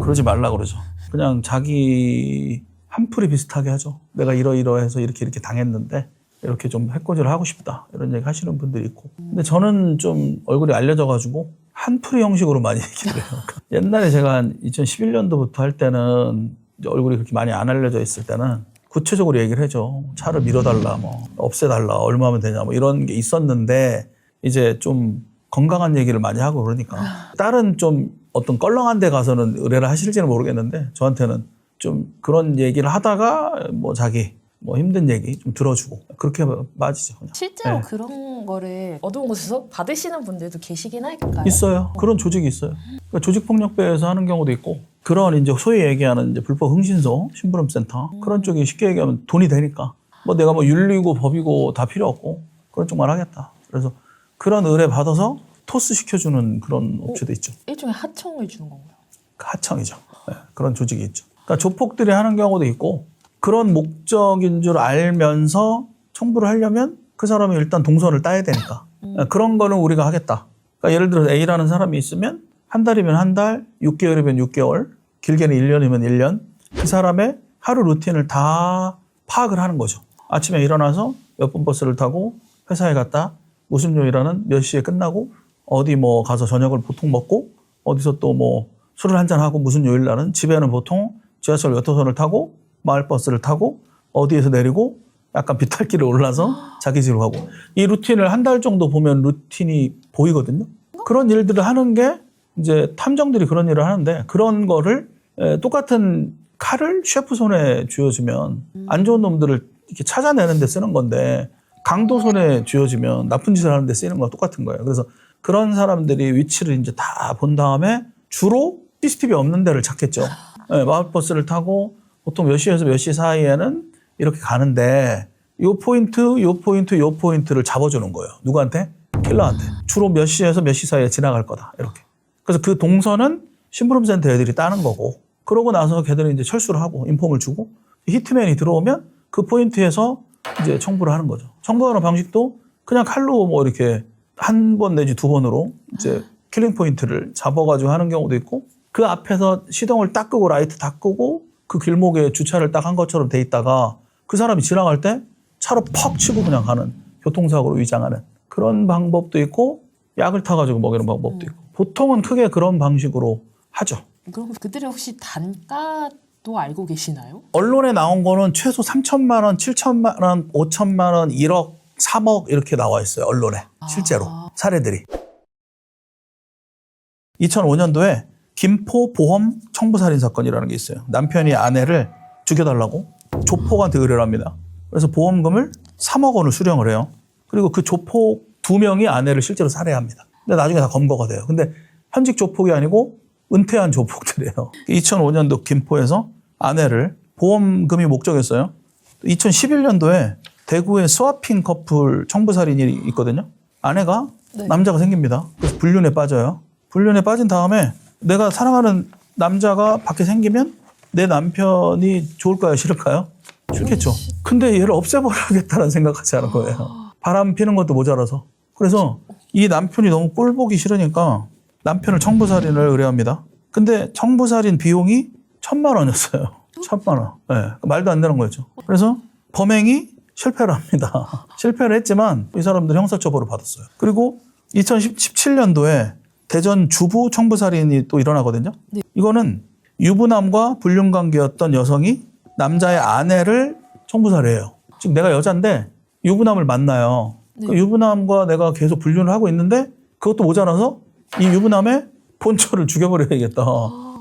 그러지 말라 그러죠. 그냥 자기 한풀이 비슷하게 하죠. 내가 이러이러해서 이렇게 당했는데 이렇게 좀 해코지를 하고 싶다. 이런 얘기 하시는 분들이 있고. 근데 저는 좀 얼굴이 알려져가지고 한풀이 형식으로 많이 얘기를 해요. 옛날에 제가 한 2011년도부터 할 때는 얼굴이 그렇게 많이 안 알려져 있을 때는 구체적으로 얘기를 해줘. 차를 밀어달라, 뭐 없애달라, 얼마면 되냐, 뭐 이런 게 있었는데 이제 좀 건강한 얘기를 많이 하고 그러니까 다른 좀 어떤 껄렁한 데 가서는 의뢰를 하실지는 모르겠는데 저한테는 좀 그런 얘기를 하다가 뭐 자기 뭐 힘든 얘기 좀 들어주고 그렇게 맞이죠. 그냥. 실제로 네. 그런 거를 어두운 곳에서 받으시는 분들도 계시긴 할까요? 있어요. 그런 조직이 있어요. 그러니까 조직폭력배에서 하는 경우도 있고 그런 이제 소위 얘기하는 이제 불법 흥신소, 심부름센터 그런 쪽이 쉽게 얘기하면 돈이 되니까 뭐 내가 뭐 윤리고 법이고 다 필요 없고 그런 쪽만 하겠다. 그래서 그런 의뢰 받아서 토스 시켜주는 그런 업체도 있죠. 일종의 하청을 주는 건가요? 하청이죠. 네, 그런 조직이 있죠. 그러니까 조폭들이 하는 경우도 있고 그런 목적인 줄 알면서 청부를 하려면 그 사람이 일단 동선을 따야 되니까 그런 거는 우리가 하겠다. 그러니까 예를 들어서 A라는 사람이 있으면 한 달이면 한 달, 6개월이면 6개월, 길게는 1년이면 1년 그 사람의 하루 루틴을 다 파악을 하는 거죠. 아침에 일어나서 몇 번 버스를 타고 회사에 갔다 무슨 요일에는 몇 시에 끝나고 어디 뭐 가서 저녁을 보통 먹고 어디서 또 뭐 술을 한잔하고 무슨 요일 날은 집에는 보통 지하철 몇 호선을 타고 마을버스를 타고 어디에서 내리고 약간 비탈길을 올라서 자기 집으로 가고 이 루틴을 한 달 정도 보면 루틴이 보이거든요. 그런 일들을 하는 게 이제 탐정들이 그런 일을 하는데 그런 거를 똑같은 칼을 셰프 손에 쥐어주면 안 좋은 놈들을 이렇게 찾아내는 데 쓰는 건데 강도 손에 쥐어주면 나쁜 짓을 하는 데 쓰이는 거랑 똑같은 거예요. 그래서 그런 사람들이 위치를 이제 다 본 다음에 주로 CCTV 없는 데를 찾겠죠. 네, 마을버스를 타고 보통 몇 시에서 몇 시 사이에는 이렇게 가는데 요 포인트를 잡아주는 거예요. 누구한테? 킬러한테. 주로 몇 시에서 몇 시 사이에 지나갈 거다. 이렇게. 그래서 그 동선은 심부름센터 애들이 따는 거고 그러고 나서 걔들은 이제 철수를 하고 인폼을 주고 히트맨이 들어오면 그 포인트에서 이제 청부를 하는 거죠. 청부하는 방식도 그냥 칼로 뭐 이렇게 한 번 내지 두 번으로 이제 킬링 포인트를 잡아가지고 하는 경우도 있고 그 앞에서 시동을 딱 끄고 라이트 다 끄고 그 길목에 주차를 딱 한 것처럼 돼 있다가 그 사람이 지나갈 때 차로 퍽 치고 그냥 가는 교통사고로 위장하는 그런 방법도 있고 약을 타가지고 먹이는 방법도 있고 보통은 크게 그런 방식으로 하죠. 그럼 그들이 혹시 단가도 알고 계시나요? 언론에 나온 거는 최소 3천만 원, 7천만 원, 5천만 원, 1억, 3억 이렇게 나와 있어요. 언론에 실제로 사례들이. 2005년도에 김포 보험 청부살인 사건이라는 게 있어요. 남편이 아내를 죽여달라고 조폭한테 의뢰를 합니다. 그래서 보험금을 3억 원을 수령을 해요. 그리고 그 조폭 2명이 아내를 실제로 살해합니다. 근데 나중에 다 검거가 돼요. 근데 현직 조폭이 아니고 은퇴한 조폭들이에요. 2005년도 김포에서 아내를 보험금이 목적이었어요. 2011년도에 대구에 스와핑 커플 청부살인이 있거든요. 아내가 남자가 생깁니다. 그래서 불륜에 빠져요. 불륜에 빠진 다음에 내가 사랑하는 남자가 밖에 생기면 내 남편이 좋을까요? 싫을까요? 싫겠죠. 근데 얘를 없애버려야겠다는 생각하지 않은 거예요. 바람 피는 것도 모자라서. 그래서 이 남편이 너무 꼴 보기 싫으니까 남편을 청부살인을 의뢰합니다. 근데 청부살인 비용이 1,000만 원이었어요. 1,000만 원. 네, 말도 안 되는 거였죠. 그래서 범행이 실패를 합니다. 실패를 했지만 이 사람들 형사처벌을 받았어요. 그리고 2017년도에 대전 주부 청부살인이 또 일어나거든요. 네. 이거는 유부남과 불륜관계였던 여성이 남자의 아내를 청부살해요. 지금 내가 여잔데 유부남을 만나요. 네. 그 유부남과 내가 계속 불륜을 하고 있는데 그것도 모자라서 이 유부남의 본처를 죽여버려야겠다.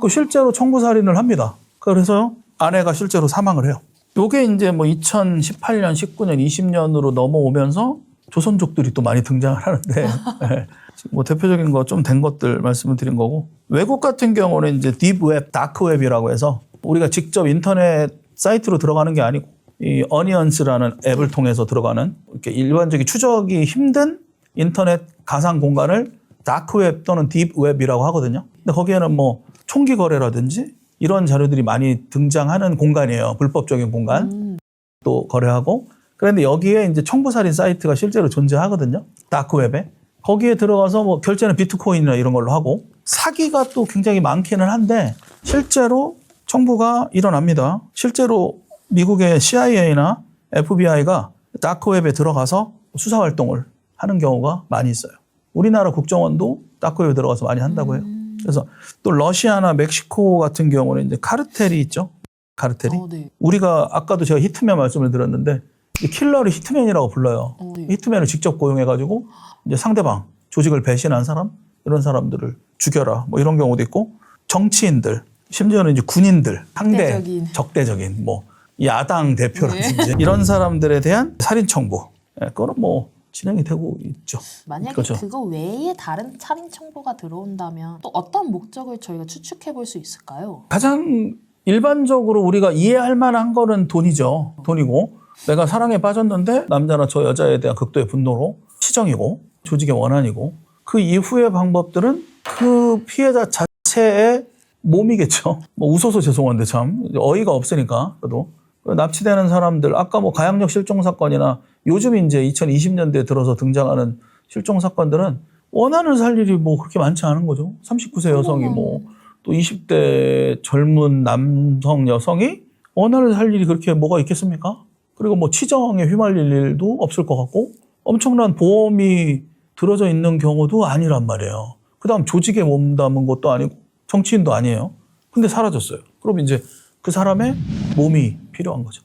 그 실제로 청부살인을 합니다. 그래서 아내가 실제로 사망을 해요. 요게 이제 뭐 2018년, 19년, 20년으로 넘어오면서 조선족들이 또 많이 등장을 하는데 네. 뭐 대표적인 거 좀 된 것들 말씀을 드린 거고 외국 같은 경우는 이제 딥웹, 다크웹이라고 해서 우리가 직접 인터넷 사이트로 들어가는 게 아니고 이 어니언스라는 앱을 통해서 들어가는 이렇게 일반적인 추적이 힘든 인터넷 가상 공간을 다크웹 또는 딥웹이라고 하거든요. 근데 거기에는 뭐 총기 거래라든지 이런 자료들이 많이 등장하는 공간이에요. 불법적인 공간. 또 거래하고. 그런데 여기에 이제 청부살인 사이트가 실제로 존재하거든요. 다크웹에. 거기에 들어가서 뭐 결제는 비트코인이나 이런 걸로 하고 사기가 또 굉장히 많기는 한데 실제로 청부가 일어납니다. 실제로 미국의 CIA나 FBI가 다크웹에 들어가서 수사 활동을 하는 경우가 많이 있어요. 우리나라 국정원도 다크웹에 들어가서 많이 한다고 해요. 그래서 또 러시아나 멕시코 같은 경우는 이제 카르텔이 있죠. 카르텔이. 네. 우리가 아까도 제가 히트맨 말씀을 드렸는데 이 킬러를 히트맨이라고 불러요. 네. 히트맨을 직접 고용해가지고 이제 상대방 조직을 배신한 사람 이런 사람들을 죽여라 뭐 이런 경우도 있고 정치인들 심지어는 이제 군인들 상대 적대적인 뭐 야당 대표라든지 이런 사람들에 대한 살인 청부 그거는 뭐 진행이 되고 있죠. 만약에 그렇죠. 그거 외에 다른 살인 청부가 들어온다면 또 어떤 목적을 저희가 추측해 볼 수 있을까요? 가장 일반적으로 우리가 이해할 만한 거는 돈이죠. 돈이고 내가 사랑에 빠졌는데 남자나 저 여자에 대한 극도의 분노로 치정이고 조직의 원한이고 그 이후의 방법들은 그 피해자 자체의 몸이겠죠. 뭐 웃어서 죄송한데 참 어이가 없으니까 그래도 납치되는 사람들 아까 뭐 가양역 실종 사건이나 요즘 이제 2020년대에 들어서 등장하는 실종 사건들은 원한을 살 일이 뭐 그렇게 많지 않은 거죠. 39세 여성이 뭐 또 20대 젊은 남성 여성이 원한을 살 일이 그렇게 뭐가 있겠습니까? 그리고 뭐 치정에 휘말릴 일도 없을 것 같고 엄청난 보험이 들어져 있는 경우도 아니란 말이에요. 그다음 조직에 몸담은 것도 아니고 정치인도 아니에요. 근데 사라졌어요. 그럼 이제 그 사람의 몸이 필요한 거죠.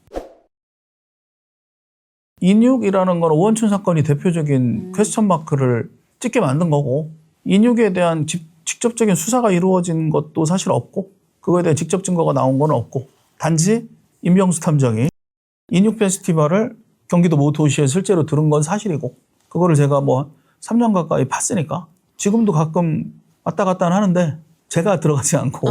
인육이라는 건 오원춘 사건이 대표적인 퀘스천 마크를 찍게 만든 거고 인육에 대한 직접적인 수사가 이루어진 것도 사실 없고 그거에 대한 직접 증거가 나온 건 없고 단지 임병수 탐정이 인육 페스티벌을 경기도 모 도시에 실제로 들은 건 사실이고 그거를 제가 뭐 3년 가까이 봤으니까 지금도 가끔 왔다 갔다 하는데 제가 들어가지 않고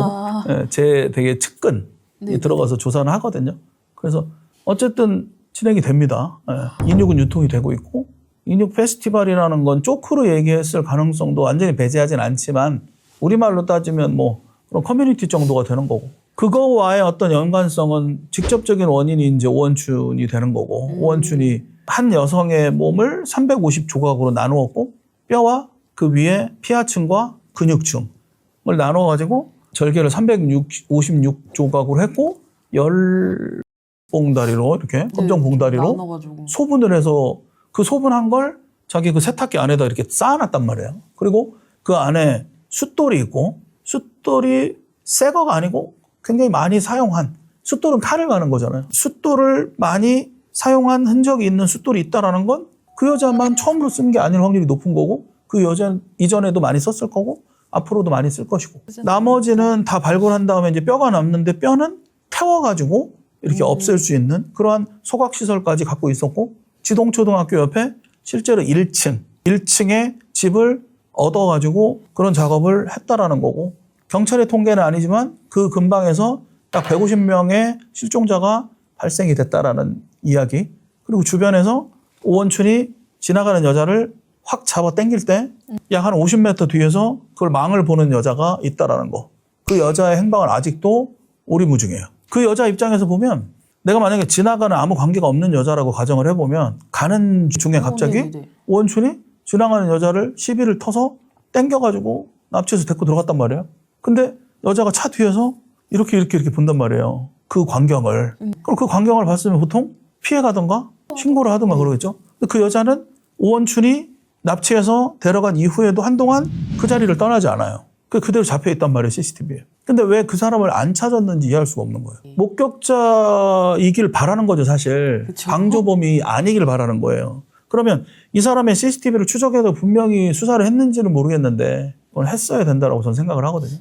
제 되게 측근이 들어가서 조사를 하거든요. 그래서 어쨌든 진행이 됩니다. 인육은 유통이 되고 있고 인육 페스티벌이라는 건 쪼크로 얘기했을 가능성도 완전히 배제하진 않지만 우리말로 따지면 뭐 그런 커뮤니티 정도가 되는 거고 그거와의 어떤 연관성은 직접적인 원인이 이제 오원춘이 되는 거고 오원춘이 한 여성의 몸을 350조각으로 나누었고 뼈와 그 위에 피하층과 근육층을 나눠가지고 절개를 356조각으로 했고 열 봉다리로 이렇게 검정 봉다리로 나눠가지고. 소분을 해서 그 소분한 걸 자기 그 세탁기 안에다 이렇게 쌓아놨단 말이에요. 그리고 그 안에 숫돌이 있고 숫돌이 새 거가 아니고 굉장히 많이 사용한 숫돌은 칼을 가는 거잖아요. 숫돌을 많이 사용한 흔적이 있는 숫돌이 있다라는 건 그 여자만 처음으로 쓴 게 아닐 확률이 높은 거고 그 여자 이전에도 많이 썼을 거고 앞으로도 많이 쓸 것이고 나머지는 다 발굴한 다음에 이제 뼈가 남는데 뼈는 태워가지고 이렇게 없앨 수 있는 그러한 소각시설까지 갖고 있었고 지동초등학교 옆에 실제로 1층에 집을 얻어가지고 그런 작업을 했다라는 거고 경찰의 통계는 아니지만 그 근방에서 딱 150명의 실종자가 발생이 됐다라는 이야기 그리고 주변에서 오원춘이 지나가는 여자를 확 잡아 당길 때 약 한 50m 뒤에서 그걸 망을 보는 여자가 있다라는 거. 그 여자의 행방은 아직도 오리무중해요. 그 여자 입장에서 보면 내가 만약에 지나가는 아무 관계가 없는 여자라고 가정을 해보면 가는 중에 갑자기 오원춘이 지나가는 여자를 시비를 터서 당겨가지고 납치해서 데리고 들어갔단 말이에요. 근데 여자가 차 뒤에서 이렇게 본단 말이에요. 그 광경을. 그럼 그 광경을 봤으면 보통 피해가던가 신고를 하던가 그러겠죠. 근데 그 여자는 오원춘이 납치해서 데려간 이후에도 한동안 그 자리를 떠나지 않아요. 그대로 잡혀 있단 말이에요, CCTV에. 근데 왜 그 사람을 안 찾았는지 이해할 수가 없는 거예요. 목격자이길 바라는 거죠, 사실. 그쵸. 방조범이 아니길 바라는 거예요. 그러면 이 사람의 CCTV를 추적해서 분명히 수사를 했는지는 모르겠는데 그걸 했어야 된다고 저는 생각을 하거든요.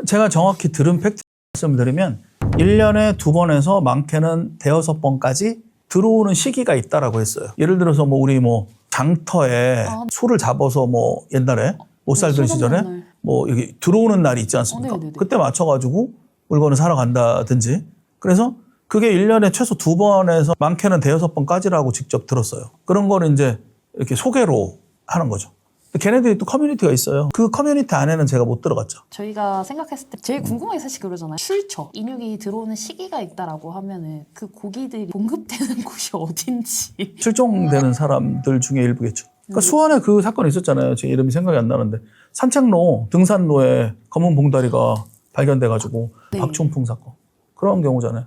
제가 정확히 들은 팩트 말씀을 드리면 1년에 2번에서 많게는 5-6번까지 들어오는 시기가 있다라고 했어요. 예를 들어서 뭐 우리 뭐 장터에 소를 잡아서 뭐 옛날에 못 살던 시절에 뭐 여기 들어오는 날이 있지 않습니까? 그때 맞춰가지고 물건을 사러 간다든지. 그래서 그게 1년에 최소 2번에서 많게는 5-6번까지라고 직접 들었어요. 그런 거를 이제 이렇게 소개로 하는 거죠. 걔네들이 또 커뮤니티가 있어요. 그 커뮤니티 안에는 제가 못 들어갔죠. 저희가 생각했을 때 제일 궁금한 게 사실 그러잖아요. 출처. 인육이 들어오는 시기가 있다라고 하면은 그 고기들이 공급되는 곳이 어딘지. 실종되는 사람들 중에 일부겠죠. 그러니까 수원에 그 사건이 있었잖아요. 제 이름이 생각이 안 나는데 산책로, 등산로에 검은 봉다리가 발견돼가지고 박춘풍 사건. 그런 경우잖아요.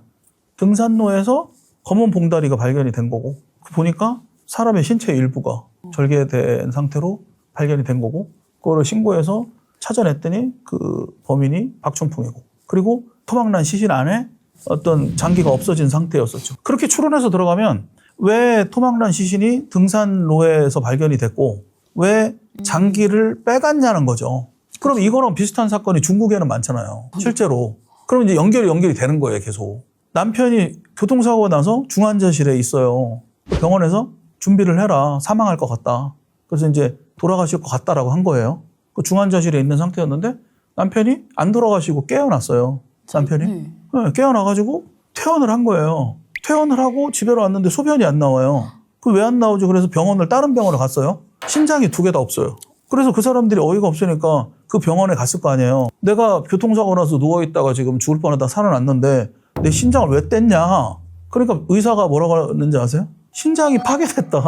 등산로에서 검은 봉다리가 발견이 된 거고 보니까 사람의 신체 일부가 절개된 상태로 발견이 된 거고 그거를 신고해서 찾아냈더니 그 범인이 박춘풍이고 그리고 토막난 시신 안에 어떤 장기가 없어진 상태였었죠. 그렇게 추론해서 들어가면 왜 토막난 시신이 등산로에서 발견이 됐고 왜 장기를 빼갔냐는 거죠. 그럼 이거랑 비슷한 사건이 중국에는 많잖아요. 실제로. 그럼 이제 연결이 되는 거예요, 계속. 남편이 교통사고가 나서 중환자실에 있어요. 병원에서 준비를 해라. 사망할 것 같다. 그래서 이제 돌아가실 것 같다라고 한 거예요. 그 중환자실에 있는 상태였는데 남편이 안 돌아가시고 깨어났어요. 남편이. 네, 깨어나가지고 퇴원을 한 거예요. 퇴원을 하고 집에로 왔는데 소변이 안 나와요. 그 왜 안 나오죠? 그래서 다른 병원을 갔어요. 신장이 2개 다 없어요. 그래서 그 사람들이 어이가 없으니까 그 병원에 갔을 거 아니에요. 내가 교통사고 나서 누워있다가 지금 죽을 뻔하다 살아났는데 내 신장을 왜 뗐냐. 그러니까 의사가 뭐라고 하는지 아세요? 신장이 파괴됐다.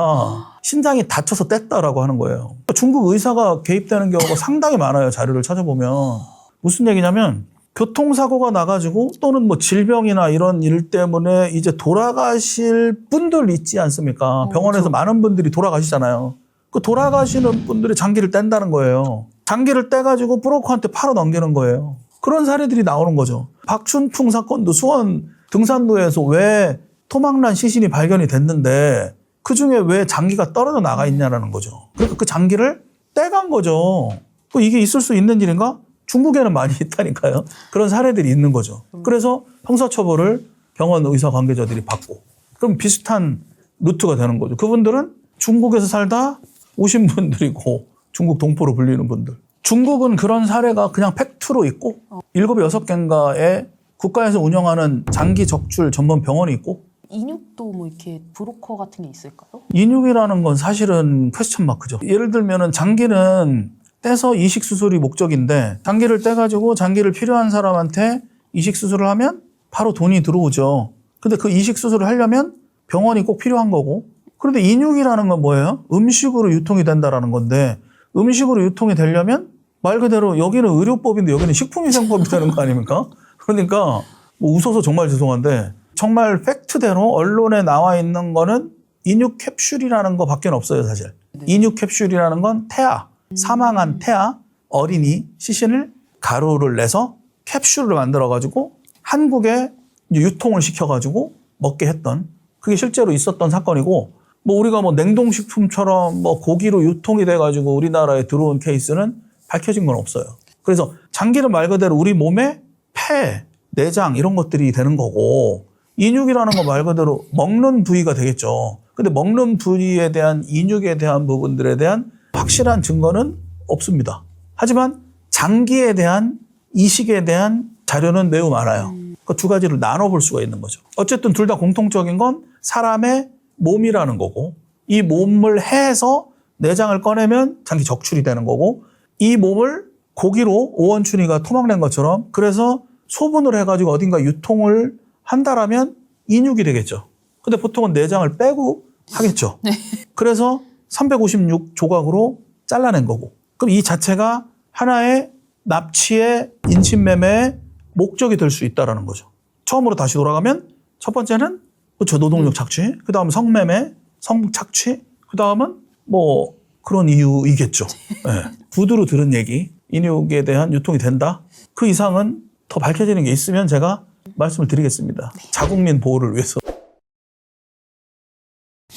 신장이 다쳐서 뗐다라고 하는 거예요. 중국 의사가 개입되는 경우가 상당히 많아요. 자료를 찾아보면. 무슨 얘기냐면 교통사고가 나가지고 또는 뭐 질병이나 이런 일 때문에 이제 돌아가실 분들 있지 않습니까? 병원에서 많은 분들이 돌아가시잖아요. 그 돌아가시는 분들이 장기를 뗀다는 거예요. 장기를 떼가지고 브로커한테 팔아 넘기는 거예요. 그런 사례들이 나오는 거죠. 박춘풍 사건도 수원 등산로에서 왜 토막난 시신이 발견이 됐는데 그중에 왜 장기가 떨어져 나가 있냐는 거죠. 그러니까 그 장기를 떼간 거죠. 또 이게 있을 수 있는 일인가? 중국에는 많이 있다니까요. 그런 사례들이 있는 거죠. 그래서 형사처벌을 병원 의사 관계자들이 받고 그럼 비슷한 루트가 되는 거죠. 그분들은 중국에서 살다 오신 분들이고 중국 동포로 불리는 분들. 중국은 그런 사례가 그냥 팩트로 있고 7, 6개인가의 국가에서 운영하는 장기 적출 전문 병원이 있고 인육도 뭐 이렇게 브로커 같은 게 있을까요? 인육이라는 건 사실은 퀘스천 마크죠. 예를 들면은 장기는 떼서 이식 수술이 목적인데 장기를 떼가지고 장기를 필요한 사람한테 이식 수술을 하면 바로 돈이 들어오죠. 근데 그 이식 수술을 하려면 병원이 꼭 필요한 거고 그런데 인육이라는 건 뭐예요? 음식으로 유통이 된다라는 건데 음식으로 유통이 되려면 말 그대로 여기는 의료법인데 여기는 식품위생법이 되는 거 아닙니까? 그러니까 뭐 웃어서 정말 죄송한데 정말 팩트대로 언론에 나와 있는 거는 인육 캡슐이라는 거 밖에 없어요, 사실. 인육 캡슐이라는 건 태아, 사망한 태아, 어린이 시신을 가루를 내서 캡슐을 만들어가지고 한국에 유통을 시켜가지고 먹게 했던 그게 실제로 있었던 사건이고 뭐 우리가 뭐 냉동식품처럼 뭐 고기로 유통이 돼가지고 우리나라에 들어온 케이스는 밝혀진 건 없어요. 그래서 장기는 말 그대로 우리 몸에 폐, 내장 이런 것들이 되는 거고 인육이라는 거 말 그대로 먹는 부위가 되겠죠. 근데 먹는 부위에 대한 인육에 대한 부분들에 대한 확실한 증거는 없습니다. 하지만 장기에 대한 이식에 대한 자료는 매우 많아요. 그 두 가지를 나눠볼 수가 있는 거죠. 어쨌든 둘 다 공통적인 건 사람의 몸이라는 거고 이 몸을 해서 내장을 꺼내면 장기 적출이 되는 거고 이 몸을 고기로 오원춘이가 토막낸 것처럼 그래서 소분을 해가지고 어딘가 유통을 한다라면 인육이 되겠죠. 근데 보통은 내장을 빼고 하겠죠. 네. 그래서 356조각으로 잘라낸 거고. 그럼 이 자체가 하나의 납치의 인신매매의 목적이 될 수 있다는 거죠. 처음으로 다시 돌아가면 첫 번째는 그렇죠. 노동력 착취. 그 다음 성매매, 성착취. 그 다음은 뭐 그런 이유이겠죠. 네. 부두로 들은 얘기. 인육에 대한 유통이 된다. 그 이상은 더 밝혀지는 게 있으면 제가 말씀을 드리겠습니다. 자국민 보호를 위해서.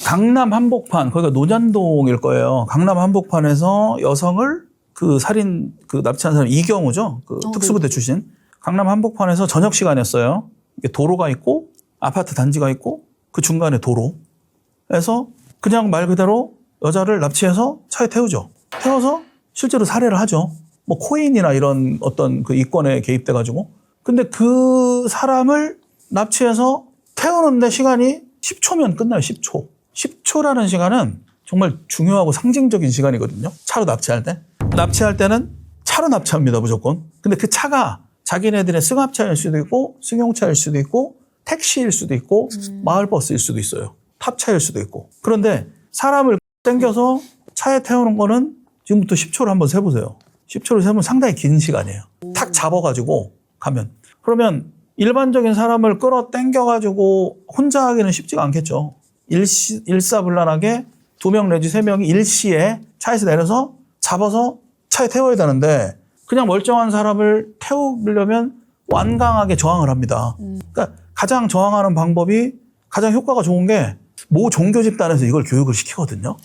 강남 한복판, 거기가 노년동일 거예요. 강남 한복판에서 여성을 그 살인, 그 납치한 사람 이경우죠. 그 특수부대 출신. 강남 한복판에서 저녁 시간이었어요. 이게 도로가 있고 아파트 단지가 있고 그 중간에 도로에서 그냥 말 그대로 여자를 납치해서 차에 태우죠. 태워서 실제로 살해를 하죠. 뭐 코인이나 이런 어떤 그 이권에 개입돼 가지고. 근데 그 사람을 납치해서 태우는데 시간이 10초면 끝나요. 10초. 10초라는 시간은 정말 중요하고 상징적인 시간이거든요. 차로 납치할 때. 납치할 때는 차로 납치합니다. 무조건. 근데 그 차가 자기네들의 승합차일 수도 있고 승용차일 수도 있고 택시일 수도 있고 마을버스일 수도 있어요. 탑차일 수도 있고. 그런데 사람을 땡겨서 차에 태우는 거는 지금부터 10초를 한번 세보세요. 10초를 세면 상당히 긴 시간이에요. 탁 잡아가지고 가면. 그러면 일반적인 사람을 끌어 당겨가지고 혼자 하기는 쉽지가 않겠죠. 일사불란하게 2명 내지 3명이 일시에 차에서 내려서 잡아서 차에 태워야 되는데 그냥 멀쩡한 사람을 태우려면 완강하게 저항을 합니다. 그러니까 가장 저항하는 방법이 가장 효과가 좋은 게 모 종교 집단에서 이걸 교육을 시키거든요.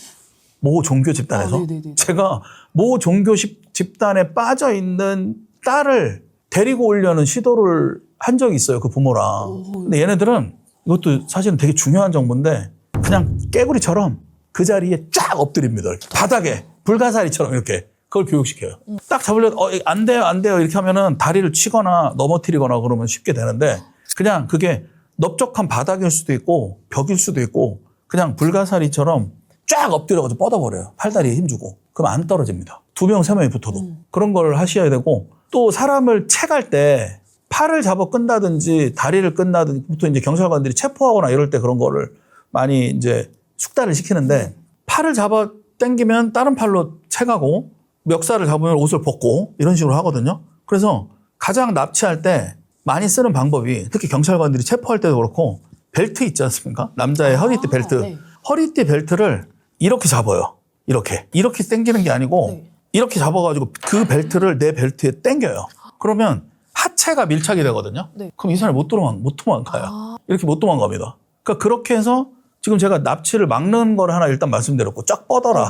모 종교 집단에서. 제가 모 종교 집단에 빠져 있는 딸을 데리고 오려는 시도를 한 적이 있어요. 그 부모랑. 근데 얘네들은 이것도 사실은 되게 중요한 정보인데 그냥 깨구리처럼 그 자리에 쫙 엎드립니다. 이렇게. 바닥에 불가사리처럼 이렇게 그걸 교육시켜요. 딱 잡으려고 안 돼요 안 돼요 이렇게 하면은 다리를 치거나 넘어뜨리거나 그러면 쉽게 되는데 그냥 그게 넓적한 바닥일 수도 있고 벽일 수도 있고 그냥 불가사리처럼 쫙 엎드려가지고 뻗어버려요. 팔다리에 힘주고. 그럼 안 떨어집니다. 2명, 3명이 붙어도. 그런 걸 하셔야 되고 또 사람을 채갈 때 팔을 잡아 끈다든지 다리를 끈다든지 보통 이제 경찰관들이 체포하거나 이럴 때 그런 거를 많이 이제 숙달을 시키는데 팔을 잡아 당기면 다른 팔로 채가고 멱살을 잡으면 옷을 벗고 이런 식으로 하거든요. 그래서 가장 납치할 때 많이 쓰는 방법이 특히 경찰관들이 체포할 때도 그렇고 벨트 있지 않습니까? 남자의 허리띠 벨트. 네. 허리띠 벨트를 이렇게 잡아요. 이렇게 당기는 게 아니고 이렇게 잡아가지고 그 벨트를 내 벨트에 당겨요. 그러면 하체가 밀착이 되거든요. 그럼 이 사람이 못 도망가요. 이렇게 못 도망갑니다. 그러니까 그렇게 해서 지금 제가 납치를 막는 걸 하나 일단 말씀드렸고 쫙 뻗어라.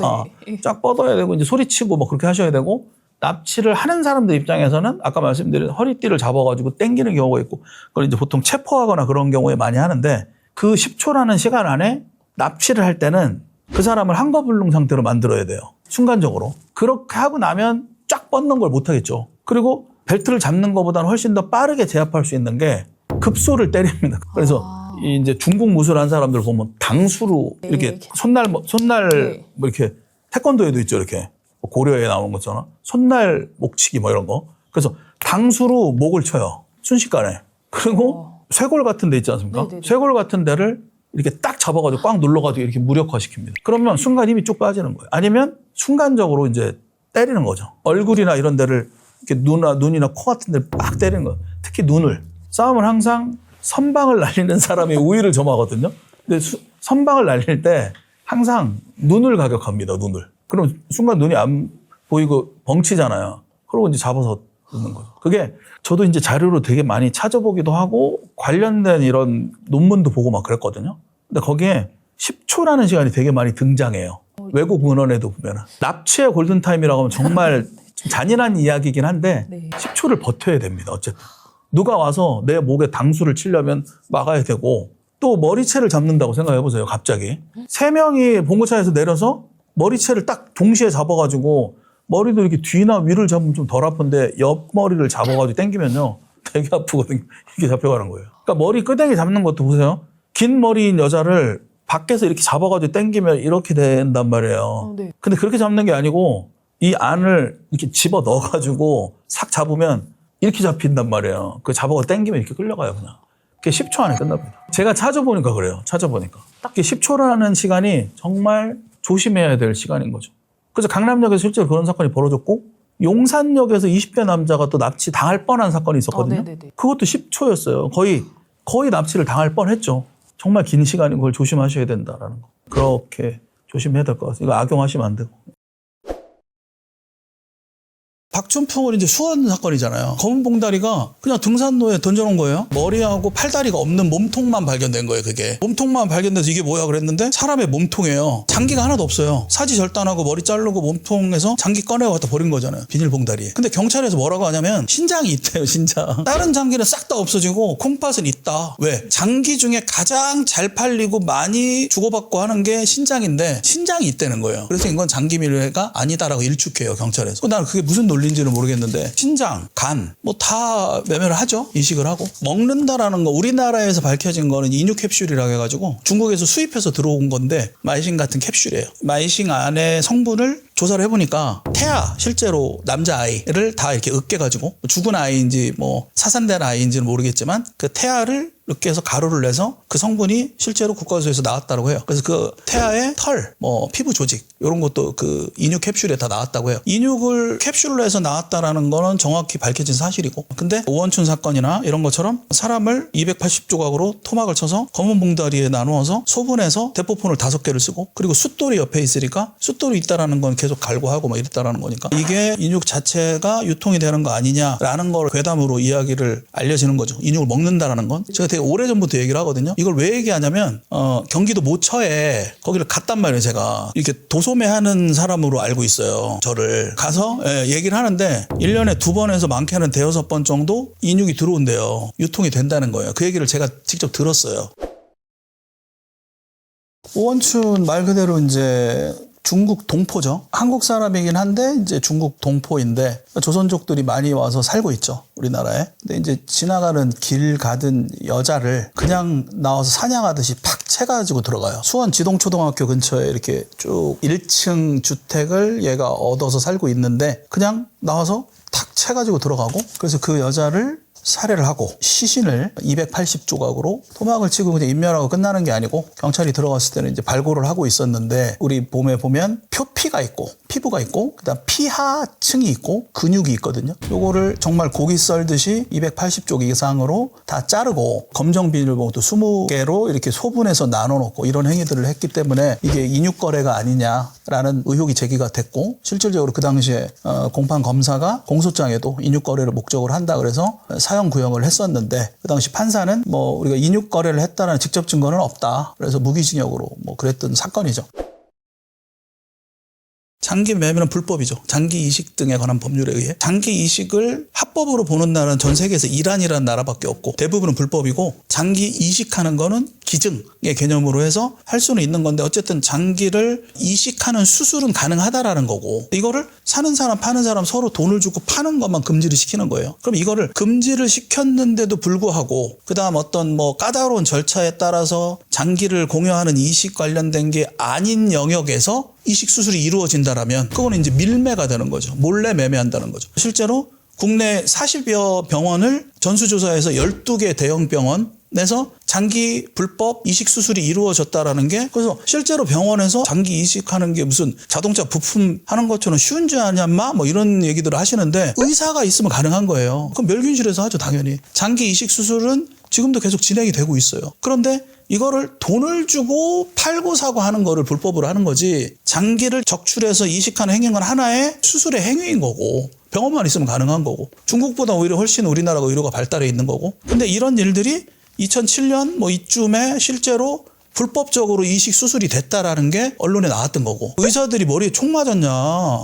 쫙 뻗어야 되고 이제 소리치고 뭐 그렇게 하셔야 되고 납치를 하는 사람들 입장에서는 아까 말씀드린 허리띠를 잡아가지고 땡기는 경우가 있고 그걸 이제 보통 체포하거나 그런 경우에 많이 하는데 그 10초라는 시간 안에 납치를 할 때는 그 사람을 한거불능 상태로 만들어야 돼요. 순간적으로. 그렇게 하고 나면 쫙 뻗는 걸 못하겠죠. 그리고 벨트를 잡는 것보다는 훨씬 더 빠르게 제압할 수 있는 게 급소를 때립니다. 그래서 이제 중국 무술한 사람들 보면 당수로 네, 이렇게 이렇게. 손날 네. 뭐 이렇게 태권도에도 있죠. 이렇게 고려에 나오는 것처럼 손날 목치기 뭐 이런 거. 그래서 당수로 목을 쳐요. 순식간에. 그리고 쇄골 같은 데 있지 않습니까? 네네네. 쇄골 같은 데를 이렇게 딱 잡아가지고 꽉 눌러가지고 이렇게 무력화시킵니다. 그러면 순간 힘이 쭉 빠지는 거예요. 아니면 순간적으로 이제 때리는 거죠. 얼굴이나 이런 데를 이렇게 눈이나 코 같은 데를 빡 때리는 거예요. 특히 눈을. 싸움은 항상 선방을 날리는 사람이 우위를 점하거든요. 근데 선방을 날릴 때 항상 눈을 가격합니다. 눈을. 그럼 순간 눈이 안 보이고 벙치잖아요. 그러고 이제 잡아서 넣는 거죠. 그게 저도 이제 자료로 되게 많이 찾아보기도 하고 관련된 이런 논문도 보고 막 그랬거든요. 근데 거기에 10초라는 시간이 되게 많이 등장해요. 외국 문헌에도 보면 납치의 골든타임이라고 하면 정말 좀 잔인한 이야기이긴 한데 네. 10초를 버텨야 됩니다. 어쨌든. 누가 와서 내 목에 당수를 치려면 막아야 되고 또 머리채를 잡는다고 생각해 보세요. 갑자기. 3명이 봉고차에서 내려서 머리채를 딱 동시에 잡아가지고 머리도 이렇게 뒤나 위를 잡으면 좀 덜 아픈데 옆머리를 잡아가지고 당기면요. 되게 아프거든요. 이렇게 잡혀가는 거예요. 그러니까 머리 끄댕이 잡는 것도 보세요. 긴 머리인 여자를 밖에서 이렇게 잡아가지고 당기면 이렇게 된단 말이에요. 네. 근데 그렇게 잡는 게 아니고 이 안을 이렇게 집어 넣어가지고 싹 잡으면 이렇게 잡힌단 말이에요. 그 잡아가지고 당기면 이렇게 끌려가요, 그냥. 그게 10초 안에 끝납니다. 제가 찾아보니까 그래요. 찾아보니까. 딱 10초라는 시간이 정말 조심해야 될 시간인 거죠. 그래서 강남역에서 실제로 그런 사건이 벌어졌고 용산역에서 20대 남자가 또 납치 당할 뻔한 사건이 있었거든요. 네네네. 그것도 10초였어요. 거의 납치를 당할 뻔했죠. 정말 긴 시간인 걸 조심하셔야 된다라는 거. 그렇게 조심해야 될 것 같아요. 이거 악용하시면 안 되고. 박준평은 이제 수원 사건이잖아요. 검은 봉다리가 그냥 등산로에 던져놓은 거예요. 머리하고 팔다리가 없는 몸통만 발견된 거예요, 그게. 몸통만 발견돼서 이게 뭐야 그랬는데 사람의 몸통이에요. 장기가 하나도 없어요. 사지 절단하고 머리 자르고 몸통에서 장기 꺼내고 갖다 버린 거잖아요. 비닐봉다리에. 근데 경찰에서 뭐라고 하냐면 신장이 있대요, 신장. 다른 장기는 싹 다 없어지고 콩팥은 있다. 왜? 장기 중에 가장 잘 팔리고 많이 주고받고 하는 게 신장인데 신장이 있다는 거예요. 그래서 이건 장기밀회가 아니다라고 일축해요, 경찰에서. 나는 그게 무슨 논리인지는 모르겠는데 신장, 간 뭐 다 매매를 하죠. 이식을 하고. 먹는다라는 거 우리나라에서 밝혀진 거는 인유 캡슐이라고 해가지고 중국에서 수입해서 들어온 건데 마이싱 같은 캡슐이에요. 마이싱 안에 성분을 조사를 해보니까 태아 실제로 남자아이를 다 이렇게 으깨가지고 죽은 아이인지 뭐 사산된 아이인지는 모르겠지만 그 태아를 이렇게 해서 가루를 내서 그 성분이 실제로 국가수에서 나왔다고 해요. 그래서 그 태아의 털, 뭐 피부 조직 이런 것도 그 인육 캡슐에 다 나왔다고 해요. 인육을 캡슐로 해서 나왔다라는 거는 정확히 밝혀진 사실이고, 근데 오원춘 사건이나 이런 것처럼 사람을 280조각으로 토막을 쳐서 검은 봉다리에 나누어서 소분해서 대포폰을 5개를 쓰고 그리고 숫돌이 옆에 있으니까 숫돌이 있다라는 건 계속 갈고하고 막 이랬다라는 거니까 이게 인육 자체가 유통이 되는 거 아니냐라는 걸 괴담으로 이야기를 알려지는 거죠. 인육을 먹는다라는 건 제가 되게 오래전부터 얘기를 하거든요. 이걸 왜 얘기하냐면 경기도 모처에 거기를 갔단 말이에요. 제가 이렇게 도소매하는 사람으로 알고 있어요. 저를 가서 얘기를 하는데 1년에 2번에서 많게는 5-6번 정도 인육이 들어온대요. 유통이 된다는 거예요. 그 얘기를 제가 직접 들었어요. 오원춘 말 그대로 이제 중국 동포죠. 한국 사람이긴 한데 이제 중국 동포인데 조선족들이 많이 와서 살고 있죠. 우리나라에. 근데 이제 지나가는 길 가든 여자를 그냥 나와서 사냥하듯이 팍 채가지고 들어가요. 수원 지동초등학교 근처에 이렇게 쭉 1층 주택을 얘가 얻어서 살고 있는데 그냥 나와서 탁 채가지고 들어가고 그래서 그 여자를 살해를 하고 시신을 280조각으로 토막을 치고 그냥 인멸하고 끝나는 게 아니고 경찰이 들어갔을 때는 이제 발굴을 하고 있었는데 우리 몸에 보면 표피가 있고 피부가 있고 그다음 피하층이 있고 근육이 있거든요. 요거를 정말 고기 썰듯이 280쪽 이상으로 다 자르고 검정 비닐봉투 20개로 이렇게 소분해서 나눠 놓고 이런 행위들을 했기 때문에 이게 인육 거래가 아니냐라는 의혹이 제기가 됐고 실질적으로 그 당시에 공판 검사가 공소장에도 인육 거래를 목적으로 한다 그래서 사형 구형을 했었는데 그 당시 판사는 뭐 우리가 인육 거래를 했다는 직접 증거는 없다. 그래서 무기징역으로 뭐 그랬던 사건이죠. 장기 매매는 불법이죠. 장기 이식 등에 관한 법률에 의해 장기 이식을 합법으로 보는 나라는 전 세계에서 이란이라는 나라밖에 없고 대부분은 불법이고 장기 이식하는 거는 기증의 개념으로 해서 할 수는 있는 건데 어쨌든 장기를 이식하는 수술은 가능하다라는 거고 이거를 사는 사람 파는 사람 서로 돈을 주고 파는 것만 금지를 시키는 거예요. 그럼 이거를 금지를 시켰는데도 불구하고 그다음 어떤 뭐 까다로운 절차에 따라서 장기를 공유하는 이식 관련된 게 아닌 영역에서 이식 수술이 이루어진다라면 그거는 이제 밀매가 되는 거죠. 몰래 매매한다는 거죠. 실제로 국내 40여 병원을 전수조사해서 12개 대형 병원에서 장기 불법 이식 수술이 이루어졌다라는 게 그래서 실제로 병원에서 장기 이식하는 게 무슨 자동차 부품 하는 것처럼 쉬운 줄 아냐 마 뭐 이런 얘기들을 하시는데 의사가 있으면 가능한 거예요. 그럼 멸균실에서 하죠 당연히. 장기 이식 수술은 지금도 계속 진행이 되고 있어요. 그런데 이거를 돈을 주고 팔고 사고 하는 거를 불법으로 하는 거지 장기를 적출해서 이식하는 행위는 하나의 수술의 행위인 거고 병원만 있으면 가능한 거고 중국보다 오히려 훨씬 우리나라가 의료가 발달해 있는 거고 근데 이런 일들이 2007년 뭐 이쯤에 실제로 불법적으로 이식 수술이 됐다라는 게 언론에 나왔던 거고 의사들이 머리에 총 맞았냐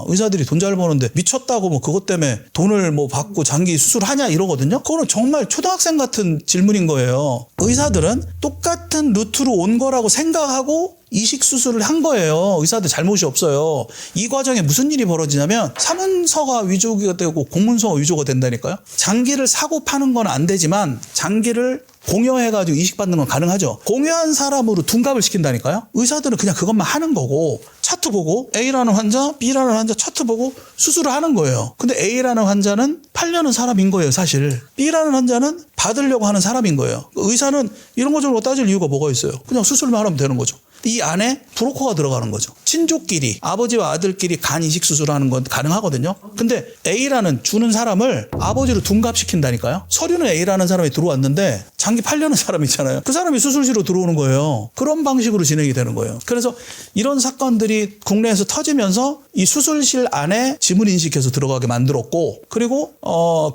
의사들이 돈 잘 버는데 미쳤다고 뭐 그것 때문에 돈을 뭐 받고 장기 수술하냐 이러거든요. 그거는 정말 초등학생 같은 질문인 거예요. 의사들은 똑같은 루트로 온 거라고 생각하고 이식 수술을 한 거예요. 의사들 잘못이 없어요. 이 과정에 무슨 일이 벌어지냐면 사문서가 위조가 되고 공문서가 위조가 된다니까요. 장기를 사고 파는 건 안 되지만 장기를 공여해가지고 이식받는 건 가능하죠. 공여한 사람으로 둔갑을 시킨다니까요. 의사들은 그냥 그것만 하는 거고 차트 보고 A라는 환자, B라는 환자 차트 보고 수술을 하는 거예요. 근데 A라는 환자는 팔려는 사람인 거예요 사실. B라는 환자는 받으려고 하는 사람인 거예요. 의사는 이런 거 저런 거 따질 이유가 뭐가 있어요. 그냥 수술만 하면 되는 거죠. 이 안에 브로커가 들어가는 거죠. 친족끼리 아버지와 아들끼리 간 이식 수술하는 건 가능하거든요. 근데 A라는 주는 사람을 아버지로 둔갑시킨다니까요. 서류는 A라는 사람이 들어왔는데 장기 팔려는 사람 있잖아요. 그 사람이 수술실로 들어오는 거예요. 그런 방식으로 진행이 되는 거예요. 그래서 이런 사건들이 국내에서 터지면서 이 수술실 안에 지문 인식해서 들어가게 만들었고 그리고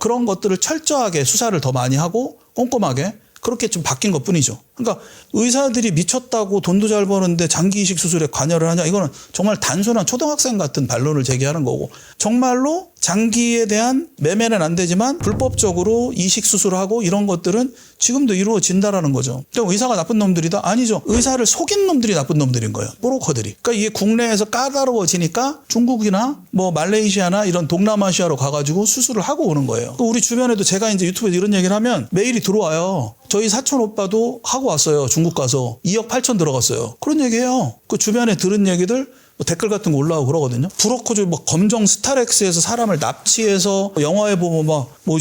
그런 것들을 철저하게 수사를 더 많이 하고 꼼꼼하게 그렇게 좀 바뀐 것뿐이죠. 그러니까 의사들이 미쳤다고 돈도 잘 버는데 장기 이식 수술에 관여를 하냐 이거는 정말 단순한 초등학생 같은 반론을 제기하는 거고 정말로 장기에 대한 매매는 안 되지만 불법적으로 이식 수술하고 이런 것들은 지금도 이루어진다라는 거죠. 그럼 의사가 나쁜 놈들이다? 아니죠. 의사를 속인 놈들이 나쁜 놈들인 거예요. 브로커들이. 그러니까 이게 국내에서 까다로워지니까 중국이나 뭐 말레이시아나 이런 동남아시아로 가가지고 수술을 하고 오는 거예요. 우리 주변에도 제가 이제 유튜브에서 이런 얘기를 하면 메일이 들어와요. 저희 사촌 오빠도 하고 왔어요. 중국 가서 2억 8천 들어갔어요. 그런 얘기해요. 그 주변에 들은 얘기들 뭐 댓글 같은 거 올라오고 그러거든요. 브로커들 뭐 검정 스타렉스에서 사람을 납치해서 영화에 보면 막 뭐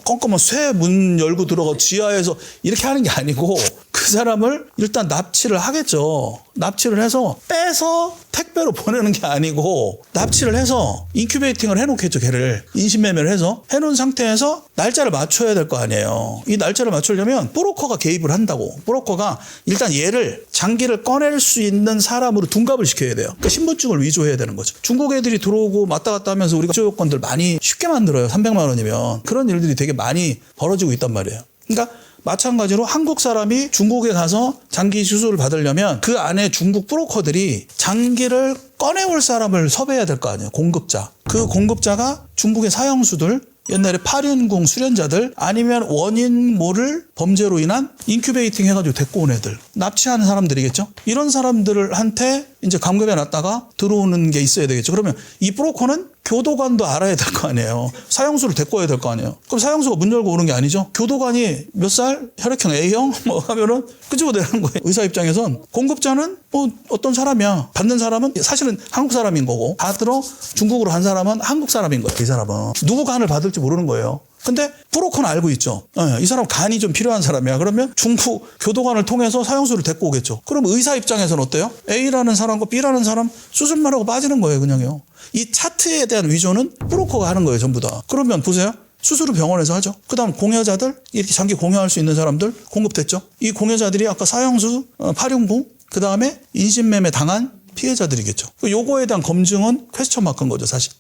껌껌한 쇠 문 열고 들어가 지하에서 이렇게 하는 게 아니고 그 사람을 일단 납치를 하겠죠. 납치를 해서 빼서 택배로 보내는 게 아니고 납치를 해서 인큐베이팅을 해놓겠죠. 걔를 인신매매를 해서 해놓은 상태에서 날짜를 맞춰야 될 거 아니에요. 이 날짜를 맞추려면 브로커가 개입을 한다고. 브로커가 일단 얘를 장기를 꺼낼 수 있는 사람으로 둔갑을 시켜야 돼요. 그러니까 신분증을 위조해야 되는 거죠. 중국 애들이 들어오고 왔다 갔다 하면서 우리가 위조 요건들 많이 쉽게 만들어요. 300만 원이면. 그런 일들이 되게 많이 벌어지고 있단 말이에요. 그러니까 마찬가지로 한국 사람이 중국에 가서 장기 수술을 받으려면 그 안에 중국 브로커들이 장기를 꺼내올 사람을 섭외해야 될 거 아니에요. 공급자. 그 공급자가 중국의 사형수들 옛날에 파륜궁 수련자들 아니면 원인 모를 범죄로 인한 인큐베이팅 해가지고 데리고 온 애들 납치하는 사람들이겠죠. 이런 사람들한테 이제 감금해 놨다가 들어오는 게 있어야 되겠죠. 그러면 이 브로커는 교도관도 알아야 될 거 아니에요. 사형수를 데리고 와야 될 거 아니에요. 그럼 사형수가 문 열고 오는 게 아니죠. 교도관이 몇 살? 혈액형 A형? 뭐 하면은 끄집어내는 거예요. 의사 입장에선 공급자는 뭐 어떤 사람이야. 받는 사람은 사실은 한국 사람인 거고 받으러 중국으로 한 사람은 한국 사람인 거예요. 이 사람은 누구 간을 받을지 모르는 거예요. 근데 브로커는 알고 있죠. 이 사람 간이 좀 필요한 사람이야. 그러면 중국 교도관을 통해서 사형수를 데리고 오겠죠. 그럼 의사 입장에서는 어때요? A라는 사람과 B라는 사람 수술만 하고 빠지는 거예요. 그냥요. 이 차트에 대한 위조는 브로커가 하는 거예요. 전부 다. 그러면 보세요. 수술은 병원에서 하죠. 그 다음 공여자들 이렇게 장기 공여할 수 있는 사람들 공급됐죠. 이 공여자들이 아까 사형수, 파륜궁 그 다음에 인신매매 당한 피해자들이겠죠. 요거에 대한 검증은 퀘스천 마크인 거죠. 사실.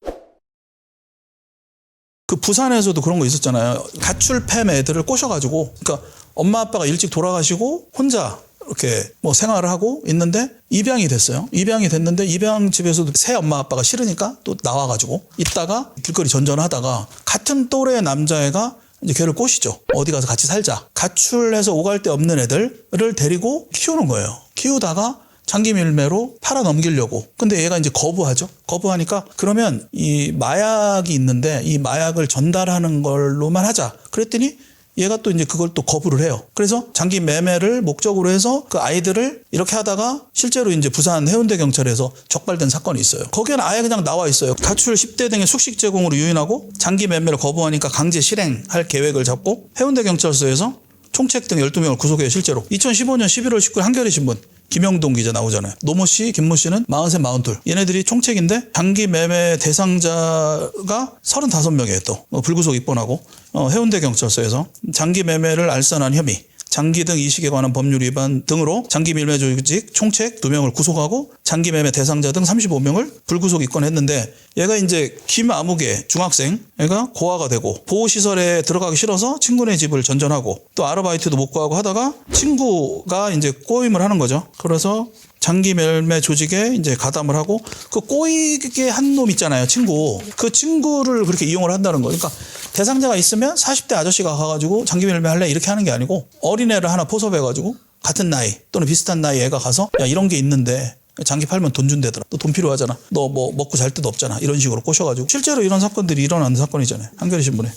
그 부산에서도 그런 거 있었잖아요. 가출팸 애들을 꼬셔가지고, 그러니까 엄마 아빠가 일찍 돌아가시고 혼자 이렇게 뭐 생활을 하고 있는데 입양이 됐어요. 입양이 됐는데 입양 집에서도 새 엄마 아빠가 싫으니까 또 나와가지고 있다가 길거리 전전하다가 같은 또래의 남자애가 이제 걔를 꼬시죠. 어디 가서 같이 살자. 가출해서 오갈 데 없는 애들을 데리고 키우는 거예요. 키우다가 장기 밀매로 팔아 넘기려고. 근데 얘가 이제 거부하죠. 거부하니까 그러면 이 마약이 있는데 이 마약을 전달하는 걸로만 하자. 그랬더니 얘가 또 이제 그걸 또 거부를 해요. 그래서 장기 매매를 목적으로 해서 그 아이들을 이렇게 하다가 실제로 이제 부산 해운대 경찰에서 적발된 사건이 있어요. 거기는 아예 그냥 나와 있어요. 가출 10대 등의 숙식 제공으로 유인하고 장기 매매를 거부하니까 강제 실행할 계획을 잡고 해운대 경찰서에서 총책 등 12명을 구속해요. 실제로. 2015년 11월 19일 한겨레 신문. 김영동 기자 나오잖아요. 노모 씨, 김모 씨는 43, 42. 얘네들이 총책인데 장기 매매 대상자가 35명이에요. 또 불구속 입건하고 해운대 경찰서에서 장기 매매를 알선한 혐의, 장기 등 이식에 관한 법률 위반 등으로 장기 밀매 조직 총책 2명을 구속하고 장기 매매 대상자 등 35명을 불구속 입건했는데 얘가 이제 김아무개 중학생 얘가 고아가 되고 보호시설에 들어가기 싫어서 친구네 집을 전전하고 또 아르바이트도 못 구하고 하다가 친구가 이제 꼬임을 하는 거죠. 그래서 장기 매매 조직에 이제 가담을 하고 그 꼬이게 한 놈 있잖아요. 친구. 그 친구를 그렇게 이용을 한다는 거예요. 그러니까 대상자가 있으면 40대 아저씨가 가가지고 장기 매매 할래 이렇게 하는 게 아니고 어린애를 하나 포섭해가지고 같은 나이 또는 비슷한 나이 애가 가서 야 이런 게 있는데 장기 팔면 돈 준대더라. 너 돈 필요하잖아. 너 뭐 먹고 잘 데도 없잖아. 이런 식으로 꼬셔가지고 실제로 이런 사건들이 일어나는 사건이잖아요. 한겨레 신문에.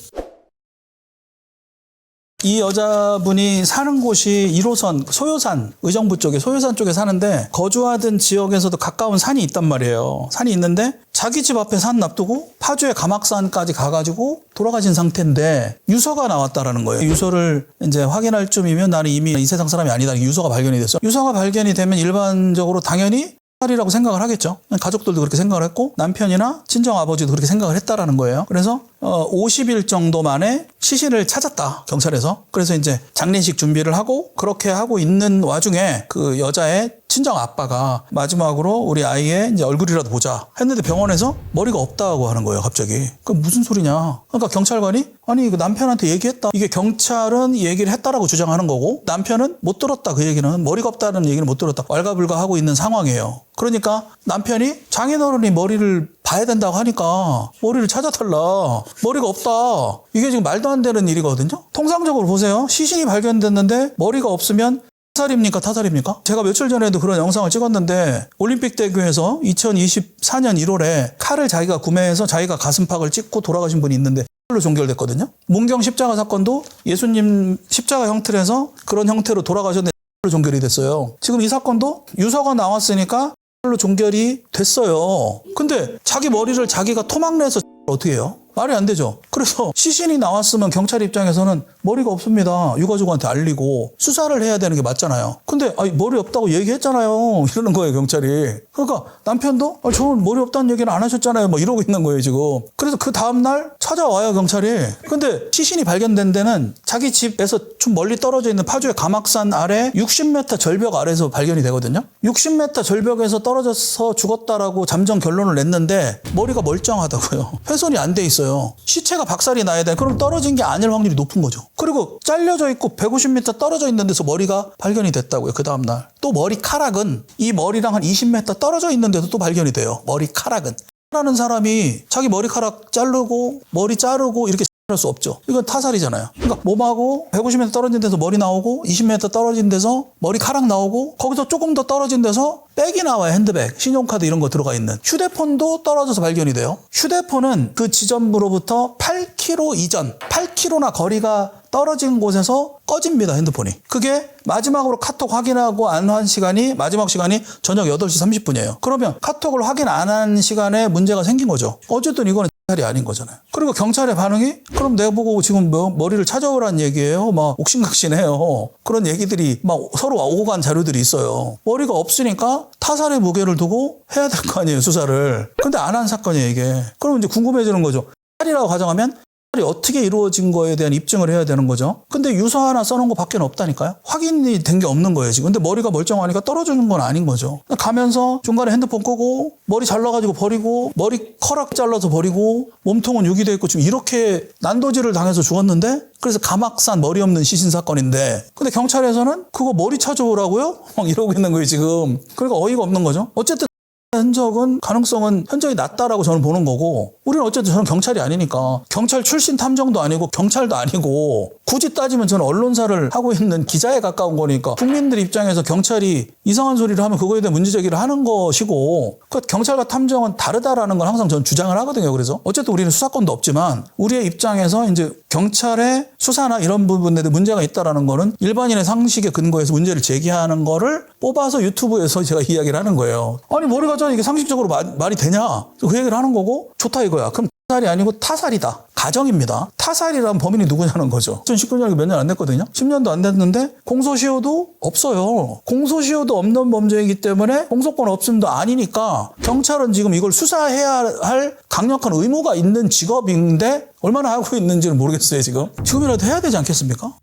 이 여자분이 사는 곳이 1호선 소요산 의정부 쪽에 소요산 쪽에 사는데 거주하던 지역에서도 가까운 산이 있단 말이에요. 산이 있는데 자기 집 앞에 산 놔두고 파주의 가막산까지 가가지고 돌아가신 상태인데 유서가 나왔다라는 거예요. 유서를 이제 확인할 쯤이면 나는 이미 이 세상 사람이 아니다. 유서가 발견이 됐어요. 유서가 발견이 되면 일반적으로 당연히 살이라고 생각을 하겠죠. 가족들도 그렇게 생각을 했고 남편이나 친정아버지도 그렇게 생각을 했다라는 거예요. 그래서 50일 정도 만에 시신을 찾았다. 경찰에서. 그래서 이제 장례식 준비를 하고 그렇게 하고 있는 와중에 그 여자의 친정 아빠가 마지막으로 우리 아이의 이제 얼굴이라도 보자 했는데 병원에서 머리가 없다고 하는 거예요. 갑자기. 그 무슨 소리냐. 그러니까 경찰관이 아니 그 남편한테 얘기했다. 이게 경찰은 얘기를 했다라고 주장하는 거고 남편은 못 들었다. 그 얘기는 머리가 없다는 얘기는 못 들었다. 왈가불가하고 있는 상황이에요. 그러니까 남편이 장인어른이 머리를 봐야 된다고 하니까 머리를 찾아달라. 머리가 없다. 이게 지금 말도 안 되는 일이거든요. 통상적으로 보세요. 시신이 발견됐는데 머리가 없으면 타살입니까? 타살입니까? 제가 며칠 전에도 그런 영상을 찍었는데 올림픽대교에서 2024년 1월에 칼을 자기가 구매해서 자기가 가슴팍을 찍고 돌아가신 분이 있는데 칼로 종결됐거든요. 문경 십자가 사건도 예수님 십자가 형틀에서 그런 형태로 돌아가셨는데 칼로 종결이 됐어요. 지금 이 사건도 유서가 나왔으니까 칼로 종결이 됐어요. 근데 자기 머리를 자기가 토막내서 어떻게 해요? 말이 안 되죠. 그래서 시신이 나왔으면 경찰 입장에서는 머리가 없습니다. 유가족한테 알리고 수사를 해야 되는 게 맞잖아요. 근데 아니, 머리 없다고 얘기했잖아요. 이러는 거예요, 경찰이. 그러니까 남편도 저는 머리 없다는 얘기는 안 하셨잖아요. 뭐 이러고 있는 거예요, 지금. 그래서 그 다음날 찾아와요, 경찰이. 근데 시신이 발견된 데는 자기 집에서 좀 멀리 떨어져 있는 파주의 가막산 아래 60m 절벽 아래에서 발견이 되거든요. 60m 절벽에서 떨어져서 죽었다라고 잠정 결론을 냈는데 머리가 멀쩡하다고요. 훼손이 안 돼 있어요. 시체가 박살이 나야 돼. 그럼 떨어진 게 아닐 확률이 높은 거죠. 그리고 잘려져 있고 150m 떨어져 있는 데서 머리가 발견이 됐다고요. 그 다음날. 또 머리카락은 이 머리랑 한 20m 떨어져 있는 데도 또 발견이 돼요. 머리카락은. 라는 사람이 자기 머리카락 자르고 머리 자르고 이렇게 할 수 없죠. 이건 타살이잖아요. 그러니까 몸하고 150m 떨어진 데서 머리 나오고 20m 떨어진 데서 머리카락 나오고 거기서 조금 더 떨어진 데서 백이 나와요. 핸드백, 신용카드 이런 거 들어가 있는. 휴대폰도 떨어져서 발견이 돼요. 휴대폰은 그 지점으로부터 8km 이전, 8km나 거리가 떨어진 곳에서 꺼집니다. 핸드폰이. 그게 마지막으로 카톡 확인하고 안 한 시간이 마지막 시간이 저녁 8시 30분이에요. 그러면 카톡을 확인 안 한 시간에 문제가 생긴 거죠. 어쨌든 이거는 살이 아닌 거잖아요. 그리고 경찰의 반응이 그럼 내가 보고 지금 머리를 찾아오라는 얘기예요. 막 옥신각신해요. 그런 얘기들이 막 서로 오고 간 자료들이 있어요. 머리가 없으니까 타살의 무게를 두고 해야 될 거 아니에요. 수사를. 근데 안 한 사건이에요. 이게. 그럼 이제 궁금해지는 거죠. 살이라고 가정하면 어떻게 이루어진 거에 대한 입증을 해야 되는 거죠. 근데 유서 하나 써놓은 거 밖에 없다니까요. 확인이 된 게 없는 거예요 지금. 근데 머리가 멀쩡하니까 떨어지는 건 아닌 거죠. 가면서 중간에 핸드폰 끄고 머리 잘라가지고 버리고 머리 커락 잘라서 버리고 몸통은 유기돼 있고 지금 이렇게 난도질을 당해서 죽었는데, 그래서 가막산 머리 없는 시신 사건인데, 근데 경찰에서는 그거 머리 찾아오라고요? 막 이러고 있는 거예요 지금. 그러니까 어이가 없는 거죠. 어쨌든 흔적은, 가능성은 현저히 낮다라고 저는 보는 거고, 우리는 어쨌든 저는 경찰이 아니니까, 경찰 출신 탐정도 아니고 경찰도 아니고, 굳이 따지면 저는 언론사를 하고 있는 기자에 가까운 거니까, 국민들 입장에서 경찰이 이상한 소리를 하면 그거에 대한 문제제기를 하는 것이고, 그 경찰과 탐정은 다르다라는 걸 항상 저는 주장을 하거든요. 그래서 어쨌든 우리는 수사권도 없지만 우리의 입장에서 이제 경찰의 수사나 이런 부분에 대해 문제가 있다라는 거는 일반인의 상식에 근거해서 문제를 제기하는 거를 뽑아서 유튜브에서 제가 이야기를 하는 거예요. 아니 머리가 이게 상식적으로 말이 되냐? 그 얘기를 하는 거고, 좋다 이거야. 그럼 타살이 아니고 타살이다. 가정입니다. 타살이라면 범인이 누구냐는 거죠. 2019년이 몇 년 안 됐거든요. 10년도 안 됐는데 공소시효도 없어요. 공소시효도 없는 범죄이기 때문에 공소권 없음도 아니니까 경찰은 지금 이걸 수사해야 할 강력한 의무가 있는 직업인데 얼마나 하고 있는지는 모르겠어요 지금. 지금이라도 해야 되지 않겠습니까?